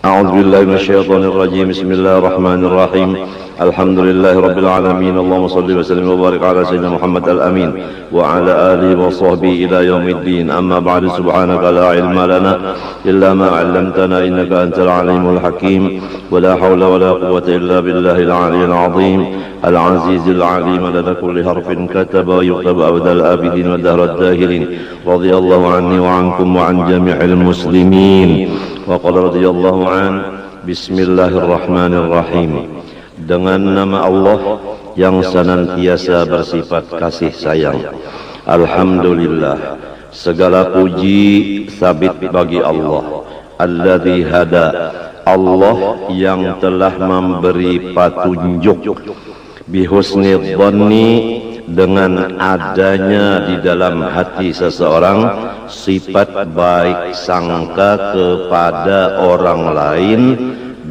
أعوذ بالله من الشيطان الرجيم. بسم الله الرحمن الرحيم. الحمد لله رب العالمين. اللهم صل وسلم وبارك على سيدنا محمد الأمين وعلى آله وصحبه إلى يوم الدين. أما بعد، سبحانك لا علم لنا إلا ما علمتنا إنك أنت العليم الحكيم. ولا حول ولا قوة إلا بالله العلي العظيم العزيز العليم. لدى كل حرف كتب ويكتب أبد الآبدين ودهر الداهرين. رضي الله عني وعنكم وعن جميع المسلمين. وقال رضي الله عنه. Bismillahirrahmanirrahim. Dengan nama Allah yang senantiasa bersifat kasih sayang. Alhamdulillah, segala puji sabit bagi Allah. Alladzi hada, Allah yang telah memberi petunjuk. Bihusni dhanni, dengan adanya di dalam hati seseorang sifat baik sangka kepada orang lain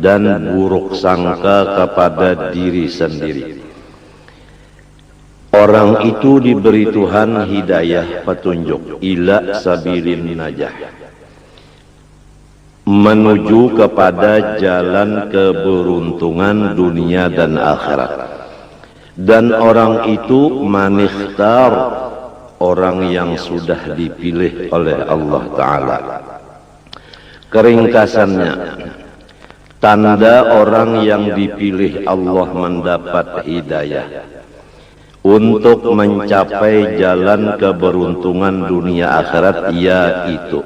dan buruk sangka kepada diri sendiri. Orang itu diberi Tuhan hidayah, petunjuk, ila sabilin najah, menuju kepada jalan keberuntungan dunia dan akhirat. Dan orang itu manikhtar, orang yang sudah dipilih oleh Allah Ta'ala. Keringkasannya, tanda orang yang dipilih Allah mendapat hidayah untuk mencapai jalan keberuntungan dunia akhirat, yaitu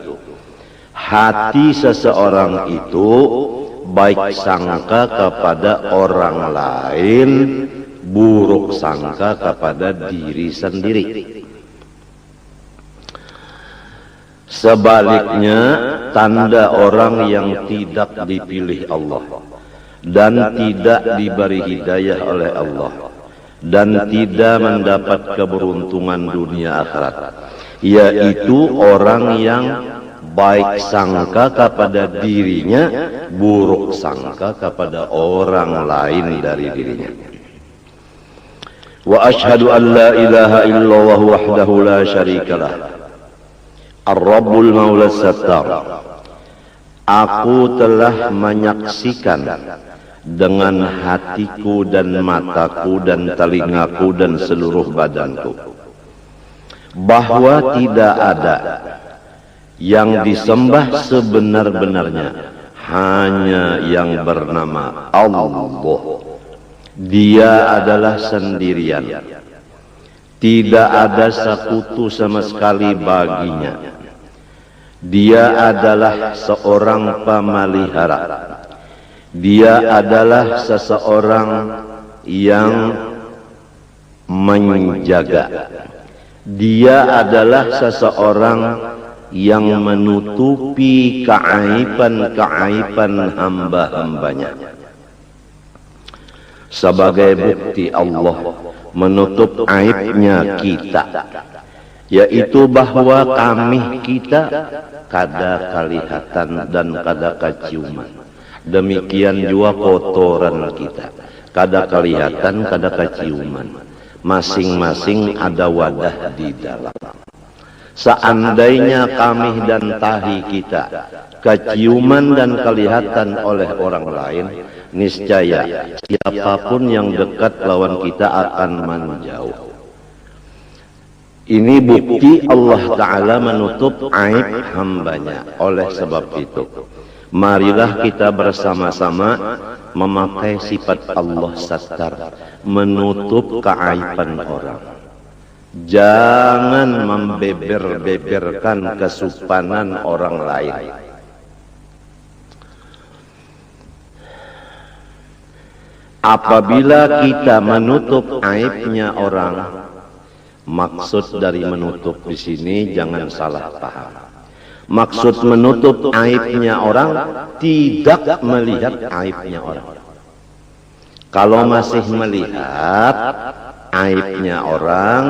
hati seseorang itu baik sangka kepada orang lain, buruk sangka kepada diri sendiri. Sebaliknya, tanda orang yang tidak dipilih Allah dan tidak diberi hidayah oleh Allah dan tidak mendapat keberuntungan dunia akhirat, yaitu orang yang baik sangka kepada dirinya, buruk sangka kepada orang lain dari dirinya. Wa ashhadu an la ilaha illallah wahdahu la syarikalah, Ar-Rabbul Maula Sattar. Aku telah menyaksikan dengan hatiku dan mataku dan telingaku dan seluruh badanku bahwa tidak ada yang disembah sebenar-benarnya, hanya yang bernama Allah. Dia adalah sendirian, tidak ada sekutu sama sekali baginya. Dia adalah seorang pemelihara. Dia adalah seseorang yang menjaga. Dia adalah seseorang yang menutupi keaiban-keaiban hamba-hambanya. Sebagai bukti Allah menutup aibnya kita, yaitu bahwa kami kita kada kelihatan dan kada keciuman. Demikian juga kotoran kita, kada kelihatan, kada keciuman. Masing-masing ada wadah di dalam. Seandainya kami dan tahi kita keciuman dan kelihatan oleh orang lain, niscaya siapapun yang dekat lawan kita akan menjauh. Ini bukti Allah Ta'ala menutup aib hambanya. Oleh sebab itu, marilah kita bersama-sama memakai sifat Allah Sattar, menutup keaiban orang. Jangan membeber-beberkan kesupanan orang lain. Apabila kita menutup aibnya orang, maksud dari menutup di sini jangan salah paham. Maksud menutup aibnya orang tidak melihat aibnya orang. Kalau masih melihat aibnya orang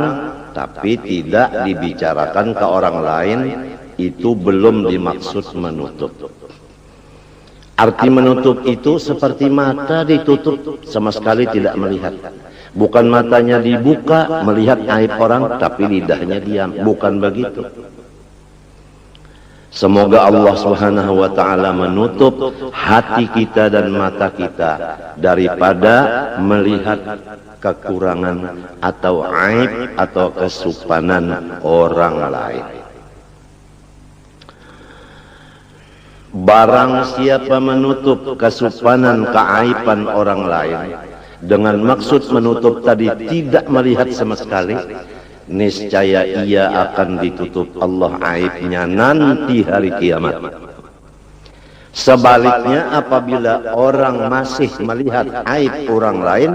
tapi tidak dibicarakan ke orang lain, itu belum dimaksud menutup. Arti menutup itu seperti mata ditutup, sama sekali tidak melihat. Bukan matanya dibuka melihat aib orang tapi lidahnya diam, bukan begitu. Semoga Allah Subhanahu wa taala menutup hati kita dan mata kita daripada melihat kekurangan atau aib atau kesupanan orang lain. Barang siapa menutup kesupanan keaiban orang lain dengan maksud menutup tadi tidak melihat sama sekali, niscaya ia akan ditutup Allah aibnya nanti hari kiamat. Sebaliknya, apabila orang masih melihat aib orang lain,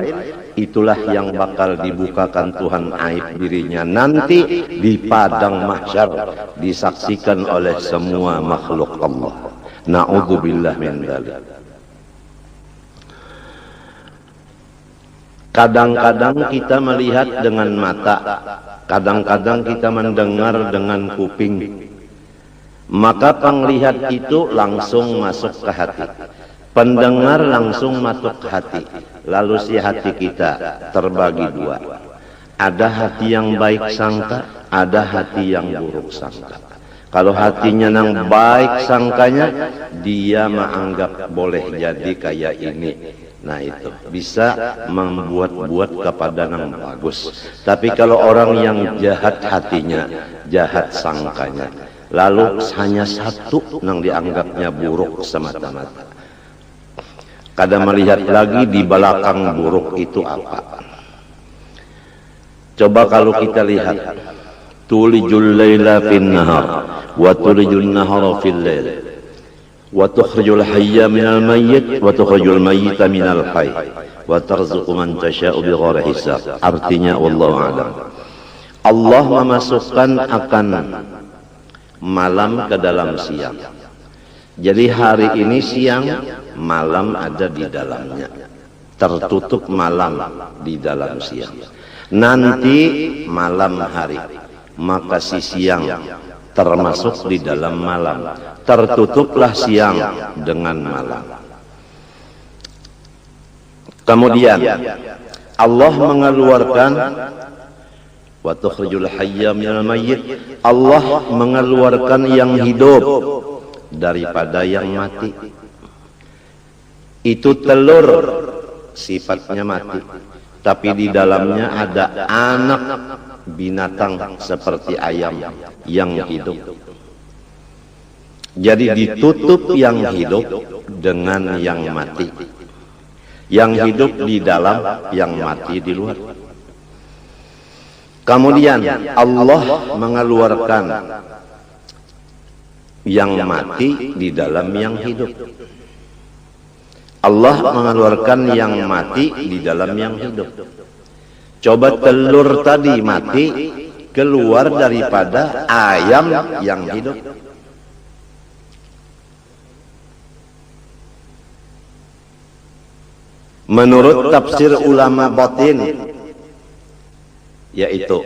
itulah yang bakal dibukakan Tuhan aib dirinya nanti di padang mahsyar, disaksikan oleh semua makhluk Allah. Na'udzubillah min dzalik. Kadang-kadang kita melihat dengan mata, kadang-kadang kita mendengar dengan kuping. Maka penglihat itu langsung masuk ke hati, pendengar langsung masuk ke hati. Lalu si hati kita terbagi dua. Ada hati yang baik sangka, ada hati yang buruk sangka. Kalau hatinya yang baik sangkanya, dia menganggap boleh jadi kayak ini. Nah itu bisa membuat-buat kepada yang bagus. Tapi kalau orang yang jahat hatinya, jahat sangkanya, lalu hanya satu yang dianggapnya buruk semata-mata. Kadang melihat lagi di belakang buruk itu apa. Coba kalau kita lihat, tulijul laila fin nahar wa tulijul nahara fil lail wa tukhrijul hayya minal mayyit wa tukhrijul mayyita minal hayy wa tarzuqu man tasha'u bighairi hisab. Artinya wallahu a'lam. Allah memasukkan akan malam ke dalam siang. Jadi hari ini siang, malam ada di dalamnya. Tertutup malam di dalam siang. Nanti malam hari, maka si siang termasuk di dalam malam. Tertutuplah siang dengan malam. Kemudian Allah mengeluarkan wa tukhrijul hayya minal mayyit. Allah mengeluarkan yang hidup daripada yang mati. Itu telur sifatnya mati, tapi di dalamnya ada anak binatang seperti ayam yang hidup. Jadi ditutup yang hidup dengan yang mati. Yang hidup di dalam, yang mati di luar. Kemudian Allah mengeluarkan yang mati di dalam yang hidup. Allah mengeluarkan yang mati di dalam yang hidup. Coba telur tadi mati keluar daripada ayam yang hidup. Menurut tafsir ulama batin, yaitu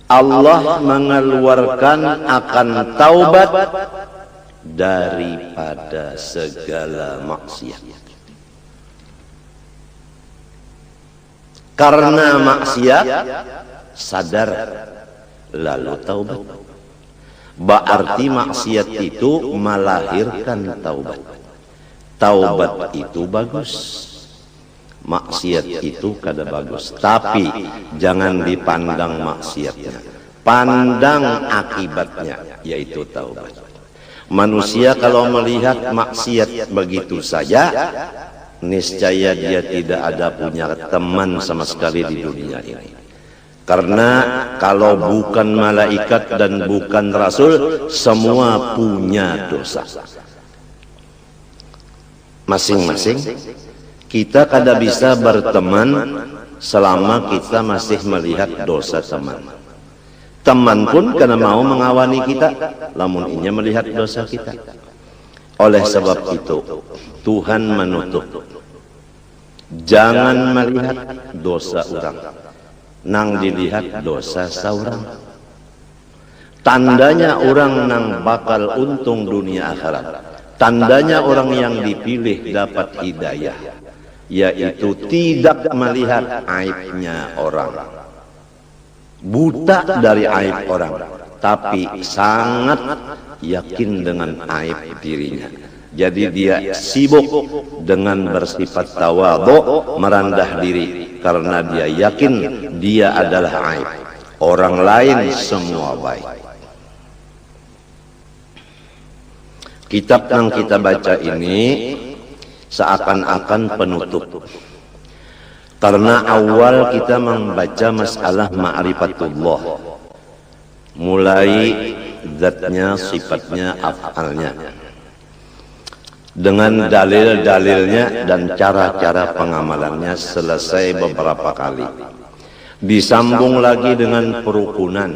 Allah mengeluarkan akan taubat daripada segala maksiat. Karena maksiat sadar lalu taubat. Berarti maksiat itu melahirkan taubat. Taubat itu bagus, maksiat itu kada bagus. Tapi jangan dipandang maksiatnya, pandang akibatnya, yaitu taubat. Manusia kalau melihat maksiat begitu saja, niscaya dia tidak ada punya teman sama sekali di dunia ini. Karena kalau bukan malaikat dan bukan rasul, semua punya dosa. Masing-masing kita kada bisa berteman selama kita masih melihat dosa teman. Teman pun kada mau mengawani kita lamun inya melihat dosa kita. Oleh sebab itu Tuhan menutup. Jangan melihat dosa orang, nang dilihat dosa saurang. Tandanya orang nang bakal untung dunia akhirat, tandanya orang yang dipilih dapat hidayah, yaitu tidak melihat aibnya orang, buta dari aib orang, tapi sangat yakin dengan aib dirinya. Jadi dia sibuk dengan bersifat tawadhu, merendah diri karena dia yakin dia adalah aib. Orang lain semua baik. Kitab yang kita baca ini seakan-akan penutup. Karena awal kita membaca masalah ma'rifatullah. Mulai zatnya, sifatnya, af'alnya. Dengan dalil-dalilnya dan cara-cara pengamalannya selesai beberapa kali. Disambung lagi dengan perukunan.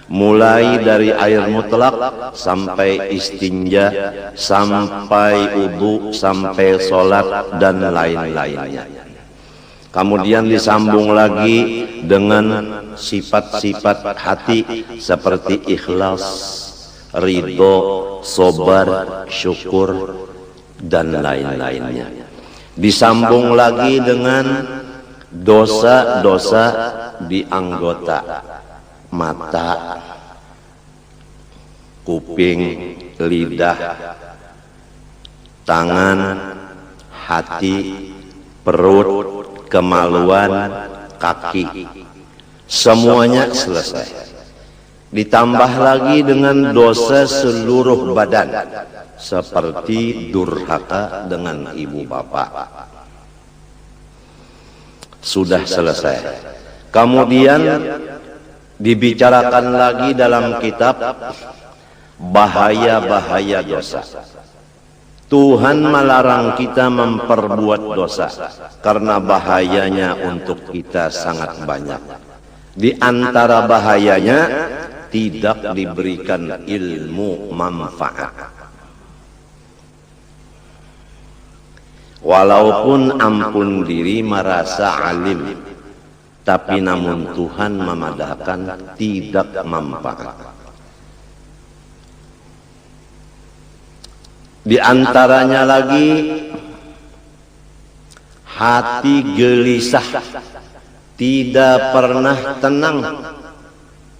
Mulai dari air mutlak sampai istinja, sampai wudu, sampai sholat dan lain-lainnya. Kemudian disambung lagi dengan sifat-sifat hati seperti ikhlas, ridho, sabar, syukur dan lain-lainnya. Disambung lagi dengan dosa-dosa di anggota mata, kuping, lidah, tangan, hati, perut, kemaluan, kaki. Semuanya selesai. Ditambah lagi dengan dosa seluruh badan, seperti durhaka dengan ibu bapak. Sudah selesai. Kemudian dibicarakan lagi dalam kitab bahaya-bahaya dosa. Tuhan melarang kita memperbuat dosa karena bahayanya untuk kita sangat banyak. Di antara bahayanya tidak diberikan ilmu manfaat. Walaupun ampun diri merasa alim, tapi namun Tuhan memadahkan tidak manfaat. Di antaranya lagi hati gelisah, tidak pernah tenang,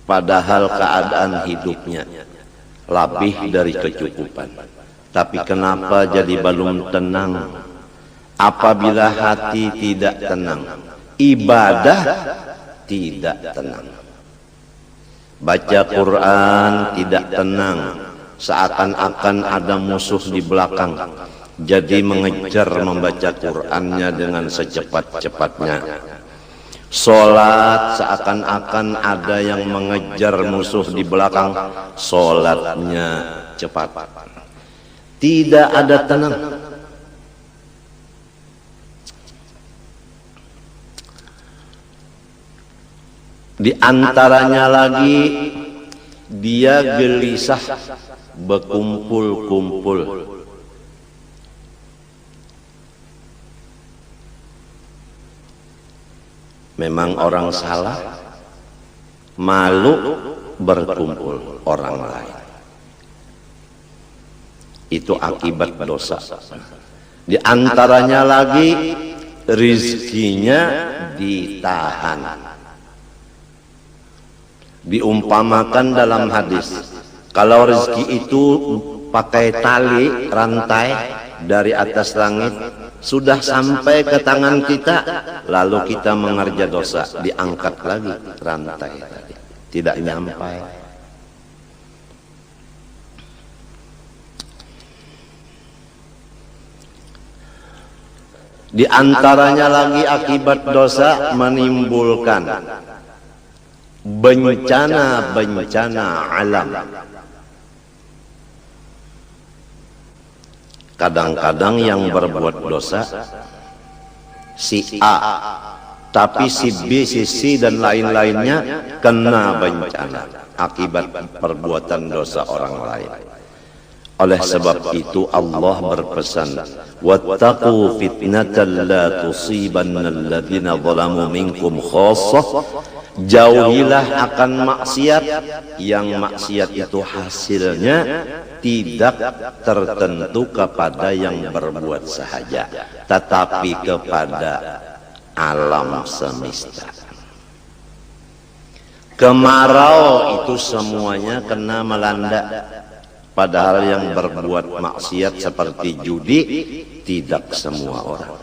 padahal keadaan hidupnya lebih dari kecukupan. Tapi kenapa jadi belum tenang? Apabila hati tidak tenang, ibadah tidak tenang. Baca Quran tidak tenang, seakan-akan ada musuh di belakang. Jadi mengejar membaca Qur'annya dengan secepat-cepatnya. Sholat seakan-akan ada yang mengejar musuh di belakang, sholatnya cepat. Tidak ada tenang. Di antaranya lagi dia gelisah berkumpul-kumpul. Memang orang salah, malu berkumpul orang lain. Itu akibat dosa. Di antaranya lagi rizkinya ditahan. Diumpamakan dalam hadis, kalau rezeki itu pakai tali rantai dari atas langit, sudah sampai ke tangan kita, lalu kita mengerja dosa, diangkat lagi rantai tadi, tidak nyampai. Di antaranya lagi akibat dosa menimbulkan bencana-bencana alam. Kadang-kadang yang berbuat dosa si A, tapi si B, si C dan lain-lainnya kena bencana akibat perbuatan dosa orang lain. Oleh sebab itu Allah berpesan, wattaqu fitnatan la tusibanna alladhina zalamu minkum khassah. Jauhilah akan maksiat, yang maksiat itu hasilnya tidak tertentu kepada yang berbuat sahaja, tetapi kepada alam semesta. Kemarau itu semuanya kena melanda. Padahal yang berbuat maksiat seperti judi tidak semua orang.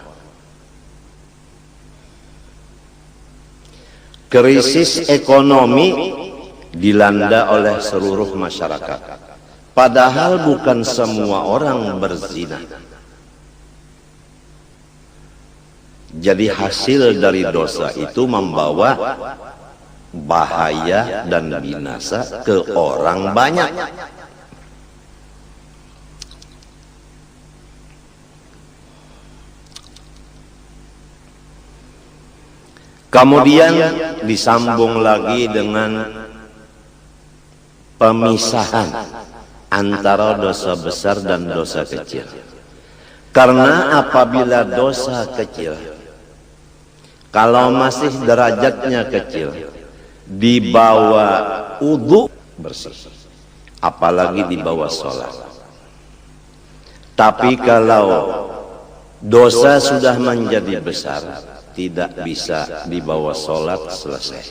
Krisis ekonomi dilanda oleh seluruh masyarakat. Padahal bukan semua orang berzina. Jadi hasil dari dosa itu membawa bahaya dan binasa ke orang banyak. Kemudian disambung lagi dengan pemisahan antara dosa besar dan dosa kecil. Karena apabila dosa kecil, kalau masih derajatnya kecil, dibawa wudu bersih, apalagi dibawa sholat. Tapi kalau dosa sudah menjadi besar, tidak bisa dibawa sholat selesai,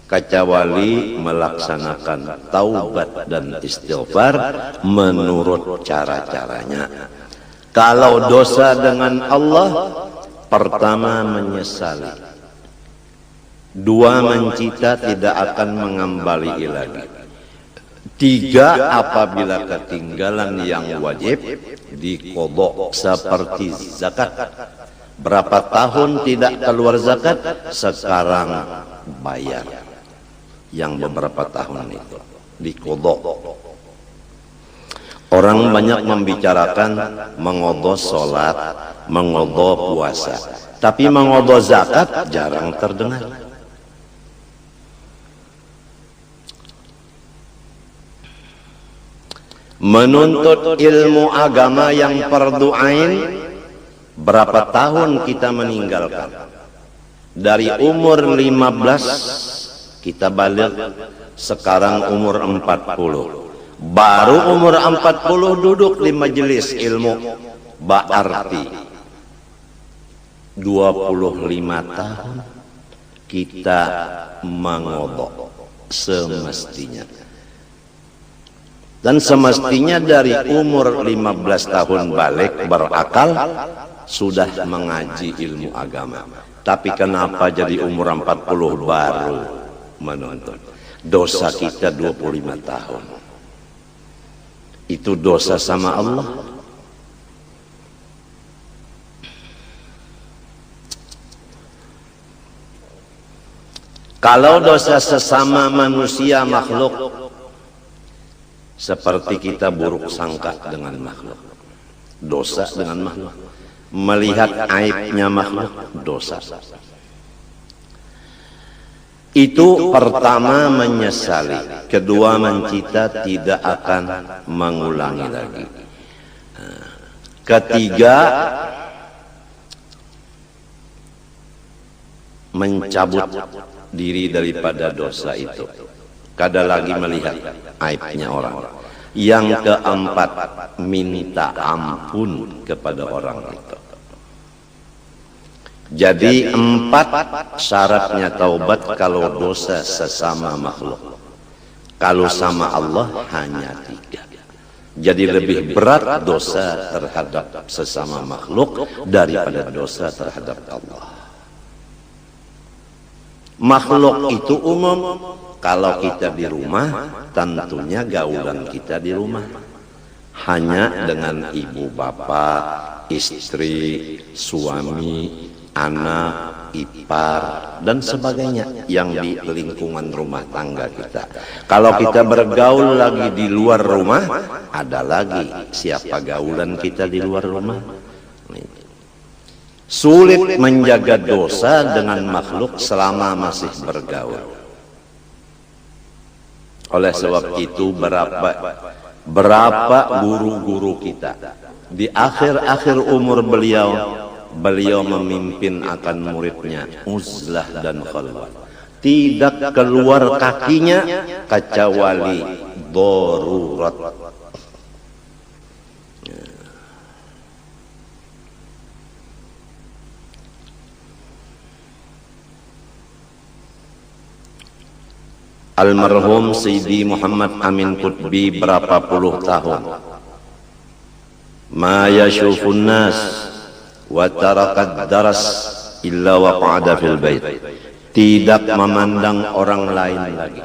kecuali melaksanakan taubat dan istighfar menurut cara-caranya. Kalau dosa dengan Allah, pertama menyesali, dua mencita tidak akan mengembali lagi, tiga apabila ketinggalan yang wajib diqodho seperti zakat. Berapa tahun tidak keluar zakat, sekarang bayar yang beberapa tahun itu diqodho. Orang banyak membicarakan mengodho sholat, mengodho puasa, tapi mengodho zakat jarang terdengar. Menuntut ilmu agama yang fardu ain, berapa tahun kita meninggalkan? Dari umur 15 kita balik, sekarang umur 40. Baru umur 40 duduk di majelis ilmu, berarti 25 tahun kita mengodho semestinya. Dan semestinya dari umur 15 tahun balik berakal, sudah mengaji ilmu agama. Tapi kenapa jadi umur 40 baru menuntut? Dosa kita 25 tahun. Itu dosa sama Allah. Kalau dosa sesama manusia makhluk, seperti kita buruk sangka dengan makhluk, dosa dengan makhluk. Melihat aibnya makhluk, dosa. Itu pertama menyesali, kedua mencita tidak akan mengulangi lagi, ketiga mencabut diri daripada dosa itu, kada lagi melihat aibnya orang. Yang keempat, minta ampun kepada orang itu. Jadi 4 syaratnya taubat kalau dosa sesama makhluk. Kalau sama Allah hanya 3. Jadi lebih berat dosa terhadap sesama makhluk daripada dosa terhadap Allah. Makhluk itu umum. Kalau kita di rumah, tentunya gaulan kita di rumah hanya dengan ibu bapak, istri, suami, anak, ipar, dan sebagainya yang di lingkungan rumah tangga kita. Kalau kita bergaul lagi di luar rumah, ada lagi siapa gaulan kita di luar rumah. Sulit menjaga dosa dengan makhluk selama masih bergaul. Oleh sebab itu berapa guru-guru kita di akhir-akhir umur beliau memimpin akan muridnya uzlah dan khalwat, tidak keluar kakinya kecuali darurat. almarhum Sayyidi Muhammad Amin Qutbi berapa puluh tahun. Ma yashufun nas wa tarakat daras illa waqa'ada fil bait. Tidak memandang orang lain lagi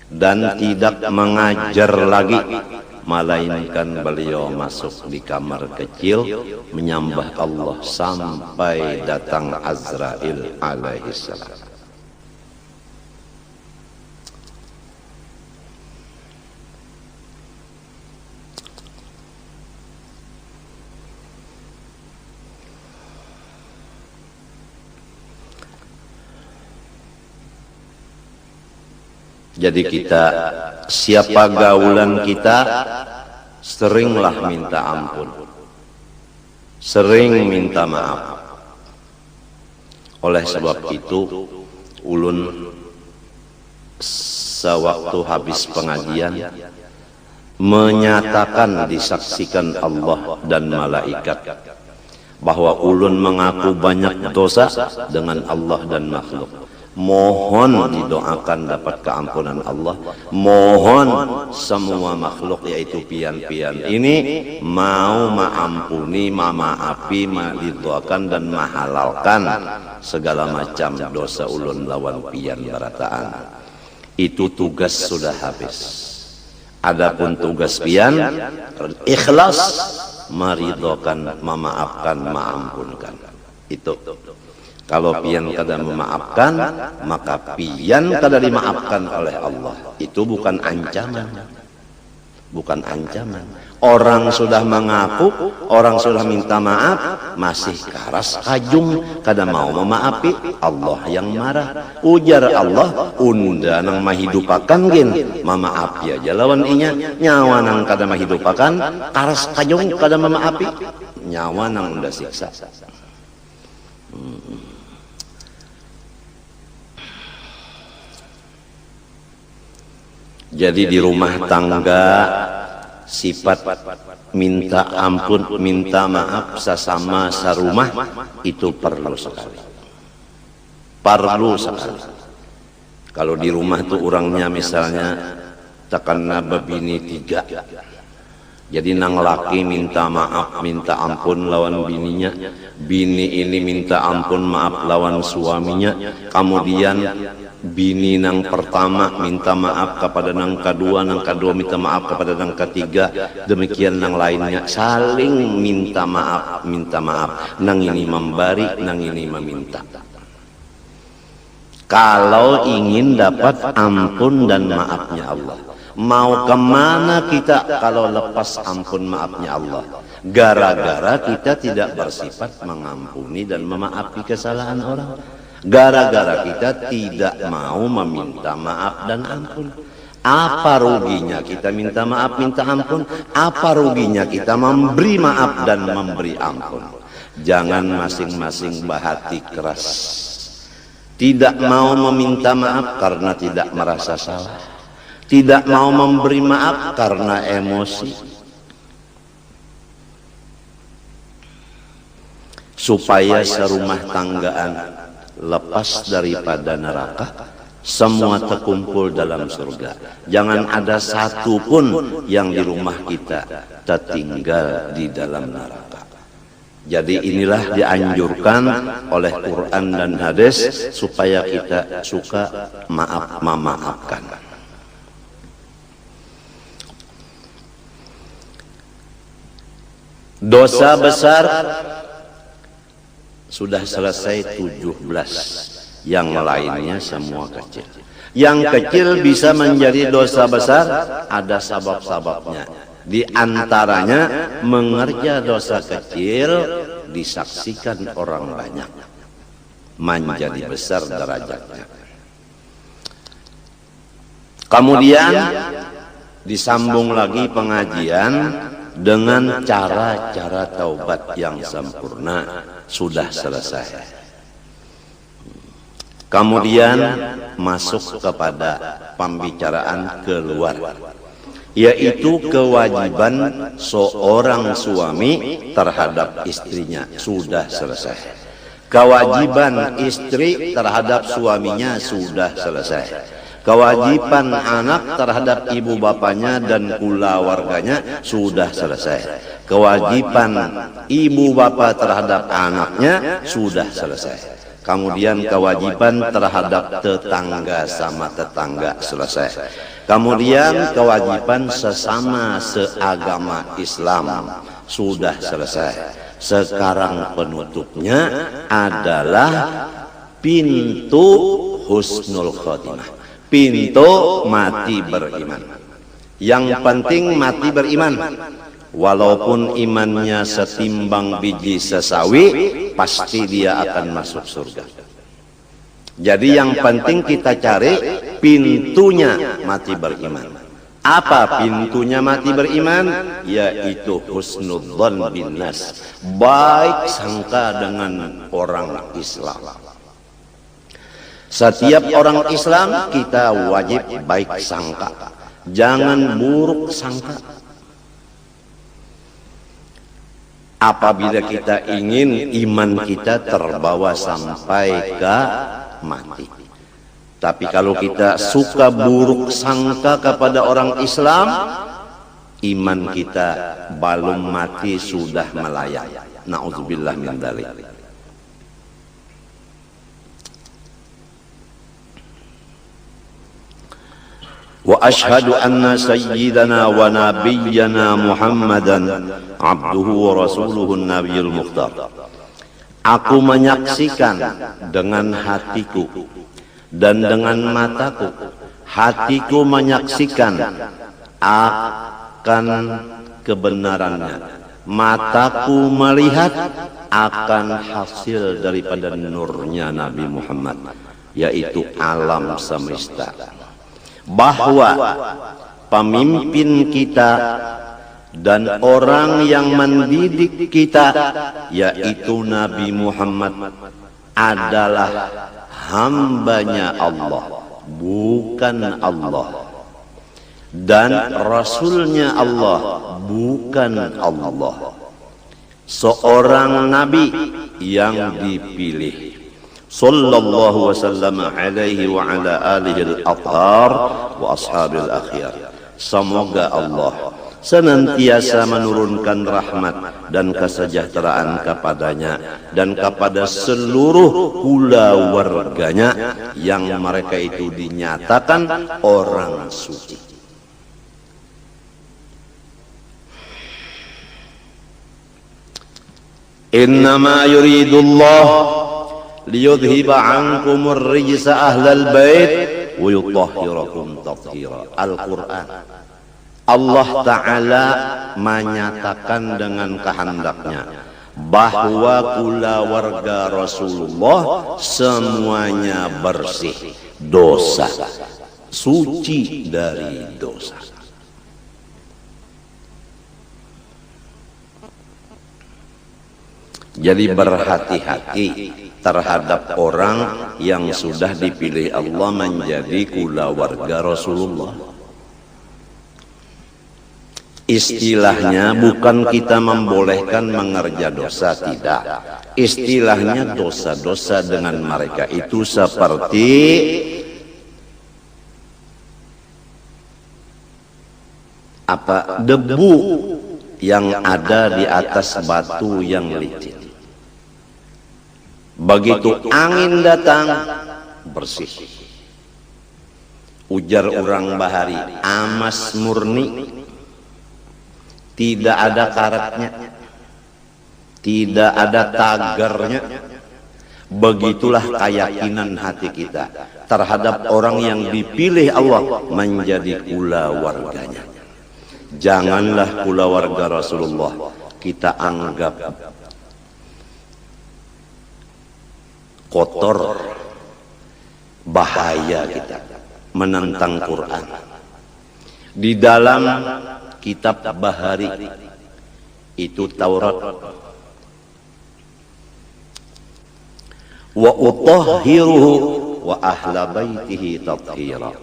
dan tidak mengajar lagi, melainkan beliau masuk di kamar kecil menyembah Allah sampai datang Azrail alaihissalam. Jadi kita, siapa gaulan kita, seringlah minta ampun, sering minta maaf. Oleh sebab itu, ulun sewaktu habis pengajian menyatakan, disaksikan Allah dan malaikat bahwa ulun mengaku banyak dosa dengan Allah dan makhluk. Mohon didoakan dapat keampunan Allah. Mohon semua makhluk yaitu pian-pian ini mau maampuni, mamaapi, didoakan dan mahalalkan segala macam dosa ulun lawan pian barataan. Itu tugas sudah habis. Adapun tugas pian ikhlas meridhokan, memaafkan, maampunkan. Itu. Kalau pian kada memaafkan, maka pian kada dimaafkan oleh Allah. Itu bukan ancaman. Bukan ancaman. Orang sudah mengaku, orang sudah minta maaf, masih karas kajung, kada mau memaafi, Allah yang marah. Ujar Allah, unda nang mahidupakan gin, mamaafi aja lawan inya. Nyawa nang kada mahidupakan, karas kajung kada memaafi, nyawa nang unda siksa. Jadi di rumah tangga sifat minta ampun, minta maaf sesama sarumah itu perlu sekali. Perlu sekali. Kalau di rumah tuh orangnya misalnya takana babini 3. Jadi nang laki minta maaf, minta ampun lawan bininya, bini ini minta ampun maaf lawan suaminya, kemudian bini nang pertama minta maaf kepada nang kedua minta maaf kepada nang ketiga, demikian nang lainnya saling minta maaf, nang ini memberi, nang ini meminta. Kalau ingin dapat ampun dan maafnya Allah, mau kemana kita kalau lepas ampun maafnya Allah? Gara-gara kita tidak bersifat mengampuni dan memaafi kesalahan orang. Gara-gara kita tidak mau meminta maaf dan ampun. Apa ruginya kita minta maaf, minta ampun? Apa ruginya kita memberi maaf dan memberi ampun? Jangan masing-masing bahati keras. Tidak mau meminta maaf karena tidak merasa salah. Tidak mau memberi maaf karena emosi. Supaya serumah tanggaan lepas daripada neraka, semua terkumpul dalam surga. Jangan ada satu pun yang di rumah kita tertinggal di dalam neraka. Jadi inilah dianjurkan oleh Quran dan hadis supaya kita suka memaafkan. Dosa besar sudah selesai 17, yang lainnya semua kecil. Yang kecil bisa menjadi dosa besar, ada sabab-sababnya. Di antaranya mengerja dosa kecil disaksikan orang banyak, menjadi besar derajatnya. Kemudian disambung lagi pengajian dengan cara-cara taubat yang sempurna, sudah selesai. Kemudian masuk kepada pembicaraan keluar, yaitu kewajiban seorang suami terhadap istrinya, sudah selesai. Kewajiban istri terhadap suaminya sudah selesai. Kewajiban anak terhadap ibu bapanya dan keluarganya sudah selesai. Kewajiban ibu bapa terhadap anaknya sudah selesai. Kemudian kewajiban terhadap tetangga sama tetangga selesai. Kemudian kewajiban sesama seagama Islam sudah selesai. Sekarang penutupnya adalah pintu husnul khotimah. Pintu mati beriman. Yang penting mati beriman. Walaupun imannya setimbang biji sesawi, pasti dia akan masuk surga. Jadi yang penting kita cari pintunya mati beriman. Apa pintunya mati beriman? Yaitu husnudzon bin nas. Baik sangka dengan orang Islam. Setiap orang Islam kita wajib baik sangka, jangan buruk sangka. Apabila kita ingin iman kita terbawa sampai ke mati. Tapi kalau kita suka buruk sangka kepada orang Islam, iman kita belum mati sudah melayang. Na'udzubillah min dzalik. Wa ashhadu anna sayyidana wa nabiyyana Muhammadan abduhu wa rasuluhu nabiyul mukhtar. Aku menyaksikan dengan hatiku dan dengan mataku. Hatiku menyaksikan akan kebenarannya. Mataku melihat akan hasil daripada nurnya Nabi Muhammad, yaitu alam semesta. Bahwa pemimpin kita dan orang yang mendidik kita, yaitu Nabi Muhammad, adalah hambanya Allah, bukan Allah, dan Rasulnya Allah, bukan Allah. Seorang Nabi yang dipilih. Sallallahu wasallam alaihi wa ala alihi al-athhar wa ashabil akhyar. Semoga Allah senantiasa menurunkan rahmat dan kesejahteraan kepadanya dan kepada seluruh keluarganya yang mereka itu dinyatakan orang suci. Innama yuridullah liyudhiba ankumur rijsa ahlal bait wa yutahhirakum tathira. Al-Quran. Allah Ta'ala menyatakan dengan kehendaknya bahwa keluarga Rasulullah semuanya bersih dosa, suci dari dosa. Jadi berhati-hati terhadap orang yang sudah dipilih Allah menjadi keluarga Rasulullah. Istilahnya bukan kita membolehkan mengerja dosa, tidak. Istilahnya dosa-dosa dengan mereka itu seperti debu yang ada di atas batu yang licin. Begitu angin datang, bersih. Ujar orang Bahari, amas murni, tidak ada karatnya, tidak ada tagarnya. Begitulah keyakinan hati kita terhadap orang yang dipilih Allah menjadi keluarganya. Janganlah keluarga Rasulullah kita anggap kotor, bahaya kita menentang Quran. Di dalam kitab Bahari itu Taurat, wa utahhiruhu wa ahla baitihi tathira.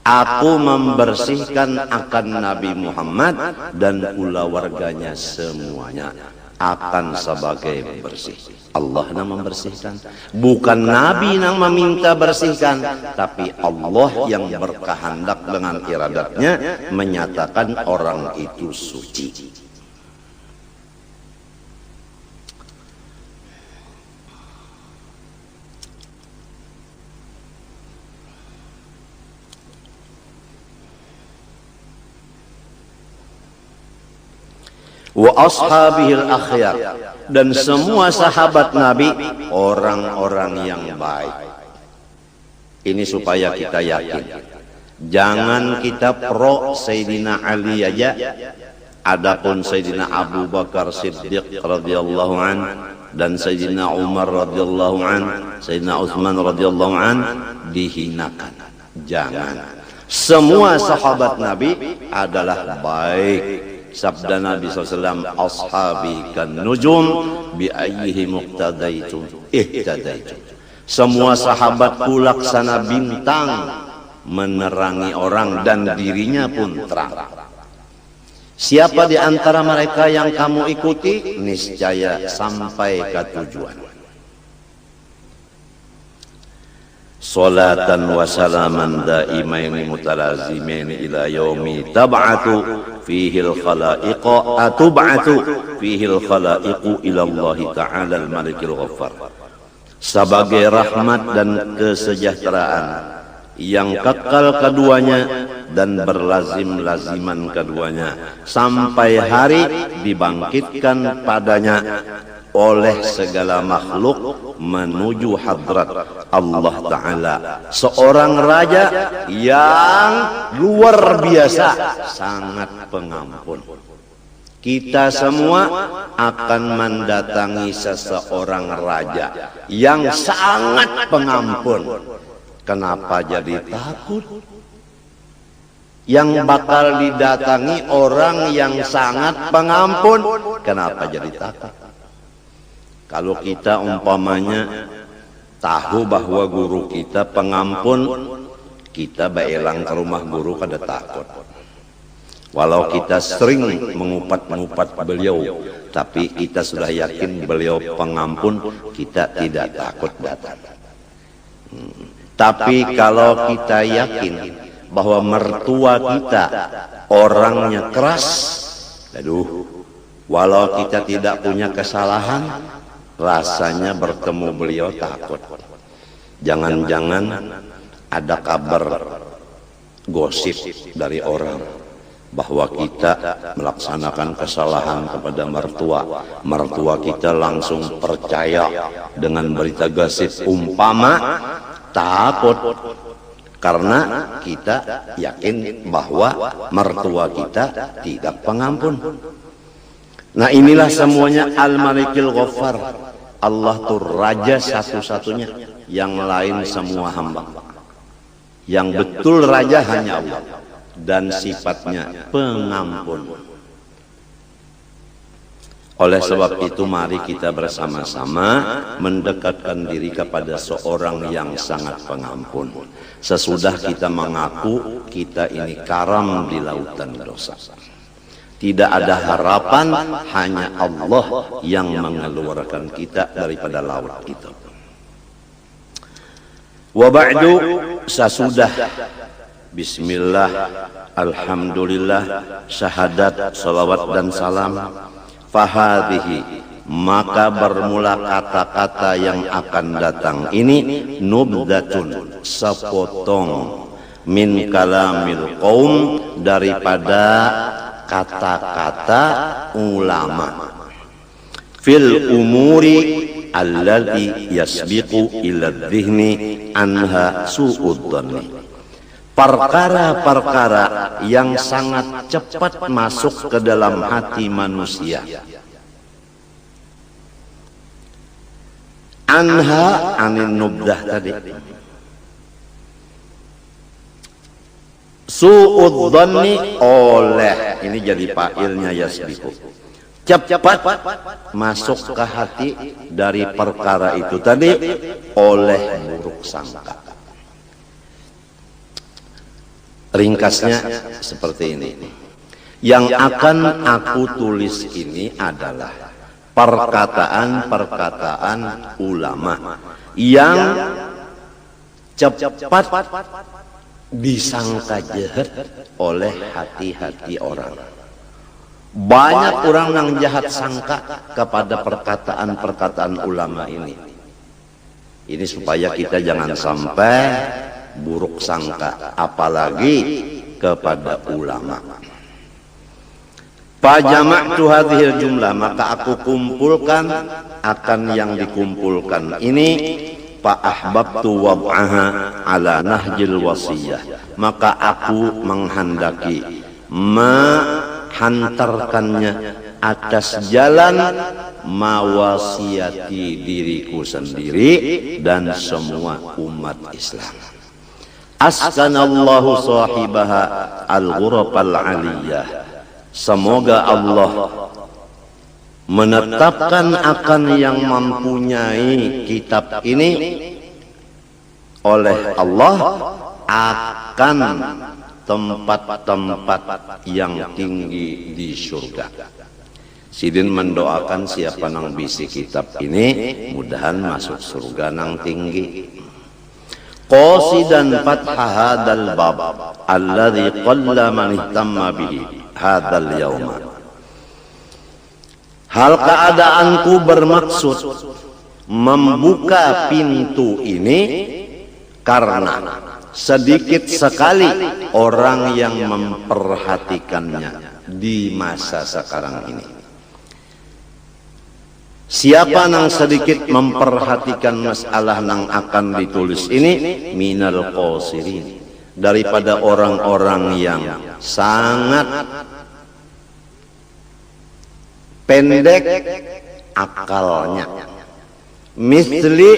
Aku membersihkan akan Nabi Muhammad dan keluarganya semuanya. akan sebagai bersih. Allah yang membersihkan, bukan Nabi yang meminta bersihkan, tapi Allah yang berkehendak dengan iradatnya menyatakan orang itu suci. Wa ashabihil akhyar, dan semua sahabat Nabi orang-orang yang baik. Ini supaya kita yakin, jangan kita pro Sayyidina Ali aja, adapun Sayyidina Abu Bakar Siddiq radhiyallahu an dan Sayyidina Umar radhiyallahu an, Sayyidina Utsman radhiyallahu an dihinakan. Jangan. Semua sahabat Nabi adalah baik. Sabda Nabi SAW, ashabi kan nujum bi ayyihi muqtadaitum ihtadaitum. Semua sahabatku laksana bintang menerangi orang dan dirinya pun terang. Siapa di antara mereka yang kamu ikuti, niscaya sampai ke tujuan. Salatan wa salaman daimaini mutalazimaini ila yaumi tab'atu fihi al-khalaiqa atub'atu fihi al-khalaiqu ila Allah ta'ala al-malikil ghaffar. Sebagai rahmat dan kesejahteraan yang kekal keduanya dan berlazim-laziman keduanya sampai hari dibangkitkan padanya oleh segala makhluk menuju hadrat Allah Ta'ala, seorang raja yang luar biasa, sangat pengampun. Kita semua akan mendatangi seseorang raja yang sangat pengampun. Kenapa jadi takut? Yang bakal didatangi orang yang sangat pengampun, kenapa jadi takut? Kalau kita umpamanya tahu bahwa guru kita pengampun, kita baelang ke rumah guru kada takut. Walau kita sering mengupat-ngupat beliau, tapi kita sudah yakin beliau pengampun, kita tidak takut datang. Tapi kalau kita yakin bahwa mertua kita orangnya keras, aduh, walau kita tidak punya kesalahan, rasanya bertemu beliau takut. Jangan-jangan ada kabar gosip dari orang bahwa kita melaksanakan kesalahan kepada mertua. Mertua kita langsung percaya dengan berita gosip, umpama takut karena kita yakin bahwa mertua kita tidak pengampun. Nah, inilah semuanya Al-Malikil Ghaffar. Allah tuh raja satu-satunya, yang lain semua hamba. Yang betul raja hanya Allah, dan sifatnya pengampun. Oleh sebab itu mari kita bersama-sama mendekatkan diri kepada seorang yang sangat pengampun. Sesudah kita mengaku kita ini karam di lautan dosa. Tidak ada harapan, hanya Allah yang mengeluarkan kita daripada laut itu. Wa ba'du, sesudah bismillah, alhamdulillah, syahadat, salawat dan salam, fahadhihi, maka bermula kata-kata yang akan datang ini nubdatun, sepotong, min kalamil qaum, daripada kata-kata ulama, fil umuri allati yasbiqu ila dhihni anha su'uddhanni, perkara-perkara yang sangat cepat masuk ke dalam hati manusia. Anha, anin nubdah tadi, su'uddhanni, oleh, ini jadi fa'ilnya yasbiqu, cepat masuk ke hati dari perkara itu tadi oleh buruk sangka. Ringkasnya seperti ini. Yang akan aku tulis ini adalah perkataan-perkataan ulama yang cepat disangka jahat oleh hati-hati orang. Banyak orang yang jahat sangka kepada perkataan-perkataan ulama ini. Ini supaya kita jangan sampai buruk sangka, apalagi kepada ulama. Fajama'tu hadhil jumlah, maka aku kumpulkan akan yang dikumpulkan ini. Fa ahbabtu wad'aha ala nahjil wasiyah, maka aku menghendaki menghantarkannya atas jalan mawasiyati diriku sendiri dan semua umat Islam. Askanallahu sahibaha al-ghurafal aliyah, semoga Allah menetapkan akan yang mempunyai kitab ini oleh Allah akan tempat-tempat yang tinggi di surga. Sidin mendoakan siapa nang bisi kitab ini mudahan masuk surga nang tinggi. Qasidan fatha hadal bab alladhi qalla man ihtamma bihi hadal yawma. Hal keadaanku bermaksud membuka pintu ini karena sedikit sekali orang yang memperhatikannya di masa sekarang ini. Siapa yang sedikit memperhatikan masalah yang akan ditulis ini? Minal qasirin, daripada orang-orang yang sangat pendek akalnya, misli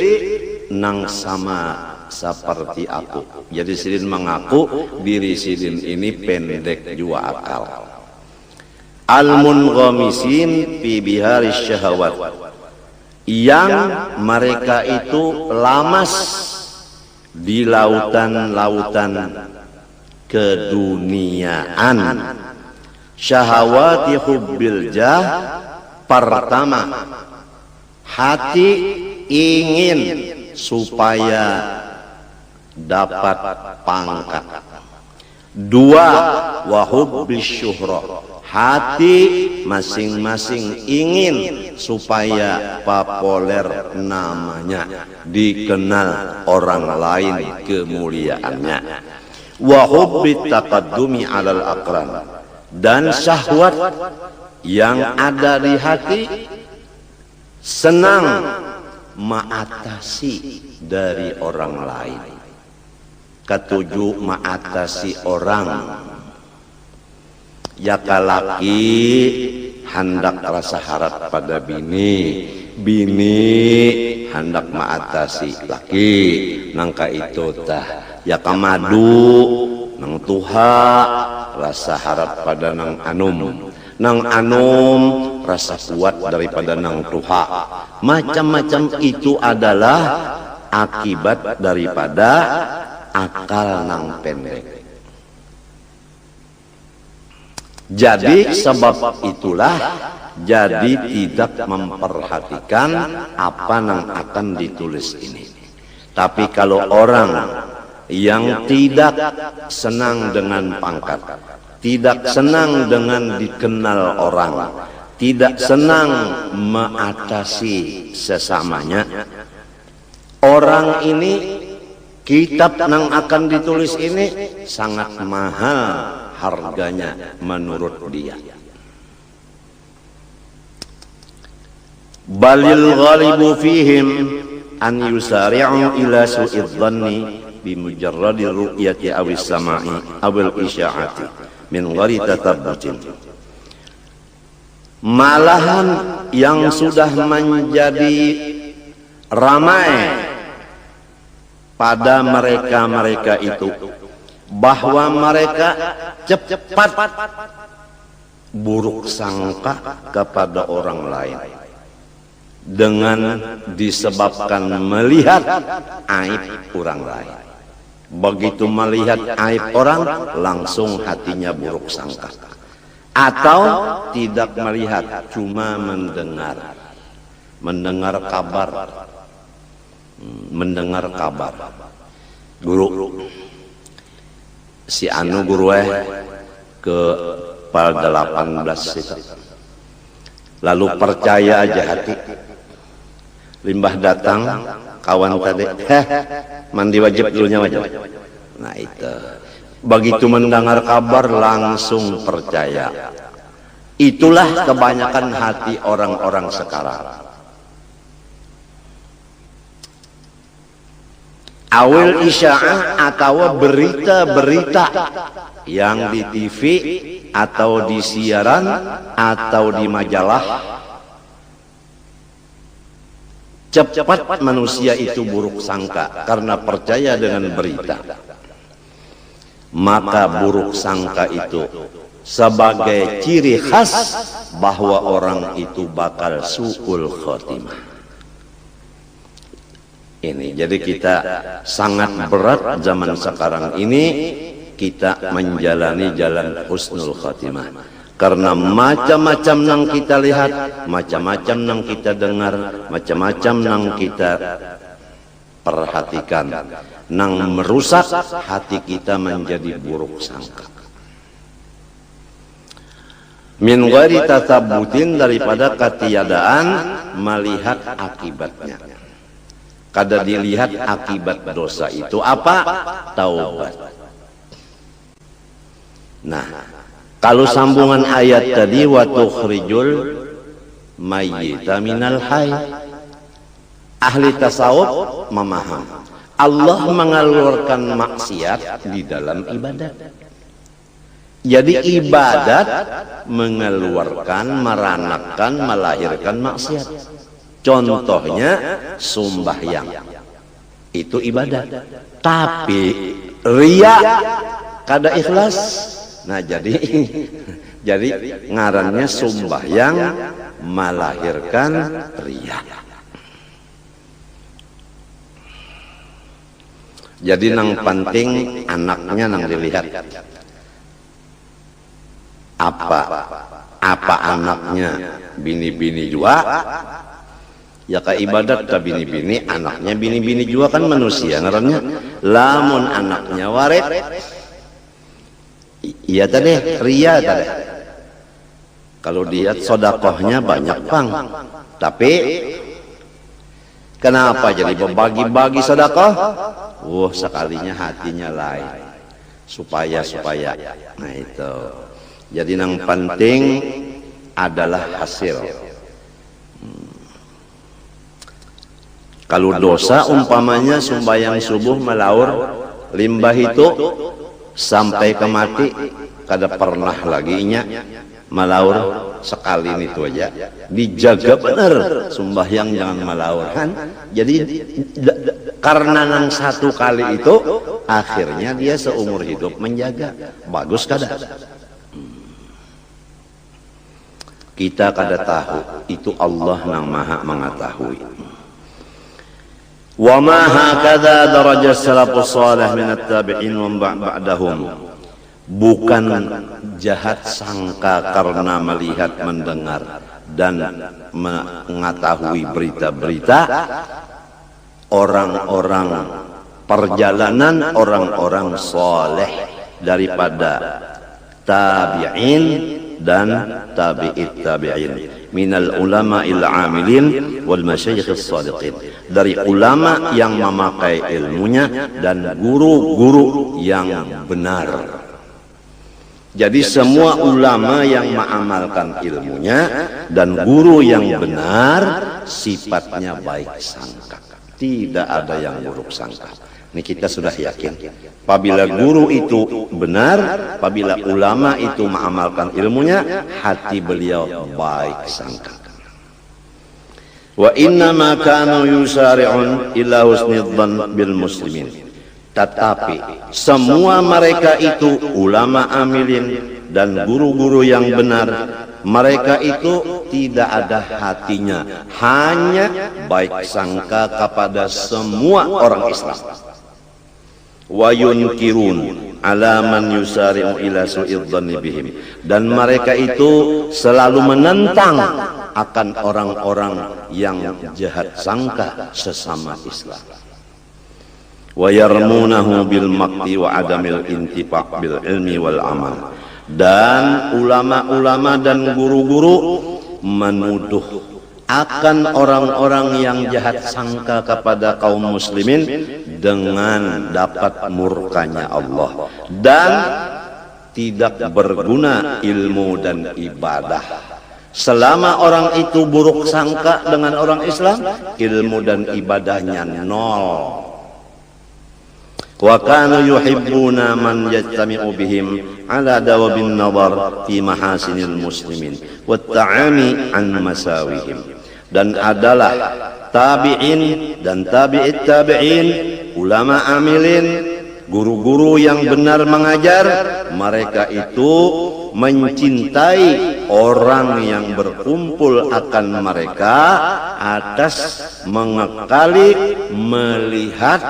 nang sama seperti aku. Jadi Sidin mengaku diri Sidin ini pendek juga akal. Al-munghamisin fi biharis syahawat, yang mereka itu lamas di lautan-lautan keduniaan. Syahawati hubbil jah, pertama hati ingin supaya dapat pangkat. Dua, wahubbis syuhrah, hati masing-masing ingin supaya populer namanya, dikenal orang lain kemuliaannya. Wahubbit taqaddumi alal aqran, dan syahwat yang ada di hati senang mengatasi dari orang lain. Ketujuh, mengatasi orang. Ya kalaki hendak rasa harap pada bini, bini hendak mengatasi laki, nangka itu tah ya kamadu nang tuha rasa harap pada nang anum, nang anum rasa kuat daripada nang tuha. Macam-macam itu adalah akibat daripada akal nang pendek. Jadi sebab itulah jadi tidak memperhatikan apa yang akan ditulis ini. Tapi kalau orang yang tidak senang dengan pangkat, tidak senang dengan dikenal orang, tidak senang mengatasi sesamanya, orang ini kitab yang akan ditulis ini sangat mahal harganya menurut dia. Balil ghalibu fihim an yusari'u ila su'idh dhanni bimujarradi ru'yati awis sama'i awil isya'ati min ghairi tatabbutin. Malahan yang sudah menjadi ramai pada mereka-mereka itu bahwa mereka cepat buruk sangka kepada orang lain dengan disebabkan melihat aib orang lain. Begitu melihat aib orang, langsung hatinya buruk sangka. Atau tidak melihat, cuma mendengar. mendengar kabar. Mendengar kabar. Guru, si anu guru ke pal 18 itu. Lalu percaya aja hati. Limbah datang, kawan tadi, mandi wajib dulunya wajib. Nah itu, begitu mendengar kabar langsung percaya. Itulah kebanyakan hati orang-orang sekarang. Awil isya'ah atau berita-berita yang di TV atau di siaran atau di majalah, cepat manusia itu buruk sangka karena percaya dengan berita. Maka buruk sangka itu sebagai ciri khas bahwa orang itu bakal su'ul khotimah. Ini jadi kita sangat berat zaman sekarang ini kita menjalani jalan husnul khatimah karena macam-macam nang kita lihat, macam-macam nang kita dengar, macam-macam nang kita perhatikan nang merusak hati kita menjadi buruk sangka. Min ghairi tatabbutin, daripada ketiadaan melihat akibatnya. Kada dilihat akibat dosa itu apa? Taubat. Nah, kalau sambungan ayat tadi wa tukhrijul mayyita minal hayy. Ahli tasawuf memaham Allah mengeluarkan maksiat di dalam ibadat. Jadi ibadat mengeluarkan, meranakan, melahirkan maksiat. Contohnya sembahyang itu ibadat, tapi riya kada ikhlas. Nah jadi ngarannya sembahyang melahirkan riya. Jadi nang penting anaknya nang dilihat apa anaknya bini-bini juga. Ya ka ibadat ka bini-bini, anaknya bini-bini juga kan manusia ngarannya. Lamun anaknya waret, iya tadi ria tadi. Kalau lihat sodakohnya banyak pang, tapi kenapa jadi membagi-bagi sodakoh? Sekalinya hatinya lain, supaya. Nah itu. Jadi yang penting adalah hasil. Kalau dosa umpamanya sembahyang subuh melaur limbah itu sampai ke mati kada pernah lagi nya melaur sekali itu aja, dijaga benar sembahyang jangan melaur kan. Jadi karena nang satu kali itu akhirnya dia seumur hidup menjaga. Bagus kada? Kita kada tahu, itu Allah yang maha mengetahui. Wa ma hakadha darajat salafus salih min at-tabi'in wa ba'dahum. Bukan jahat sangka karena melihat, mendengar dan mengetahui berita-berita orang-orang perjalanan orang-orang saleh daripada tabi'in dan tabi'it tabi'in minal ulama'il amilin wal masyayikh as-sadiqin, dari ulama yang memakai ilmunya dan guru-guru yang benar. Jadi semua ulama yang mengamalkan ilmunya dan guru yang benar sifatnya baik sangka, tidak ada yang buruk sangka. Ini kita sudah yakin. Apabila guru itu benar, apabila ulama itu mengamalkan ilmunya, hati beliau baik sangka. Wa inna ma kanu yusari'un ila husnidzan bil muslimin. Tetapi semua mereka itu ulama amilin dan guru-guru yang benar, mereka itu tidak ada hatinya, hanya baik sangka kepada semua orang Islam. Wa yunkirun ala man yusari'u ila su'idzanni bihim, dan mereka itu selalu menentang akan orang-orang yang jahat sangka sesama Islam. Wa yarmunahu bil maqti wa adamil intifa' bil ilmi wal amal. Dan ulama-ulama dan guru-guru menuduh akan orang-orang yang jahat sangka kepada kaum muslimin dengan dapat murkanya Allah dan tidak berguna ilmu dan ibadah. Selama orang itu buruk sangka dengan orang Islam, ilmu dan ibadahnya nol. Wa kanu yuhibbuna man yajtami'u bihim ala dawabin nazar fi mahasinil muslimin wa ta'ami an masawihim. Dan adalah tabi'in dan tabi'it tabi'in, ulama amilin, guru-guru yang benar mengajar, mereka itu mencintai orang yang berkumpul akan mereka atas mengekali melihat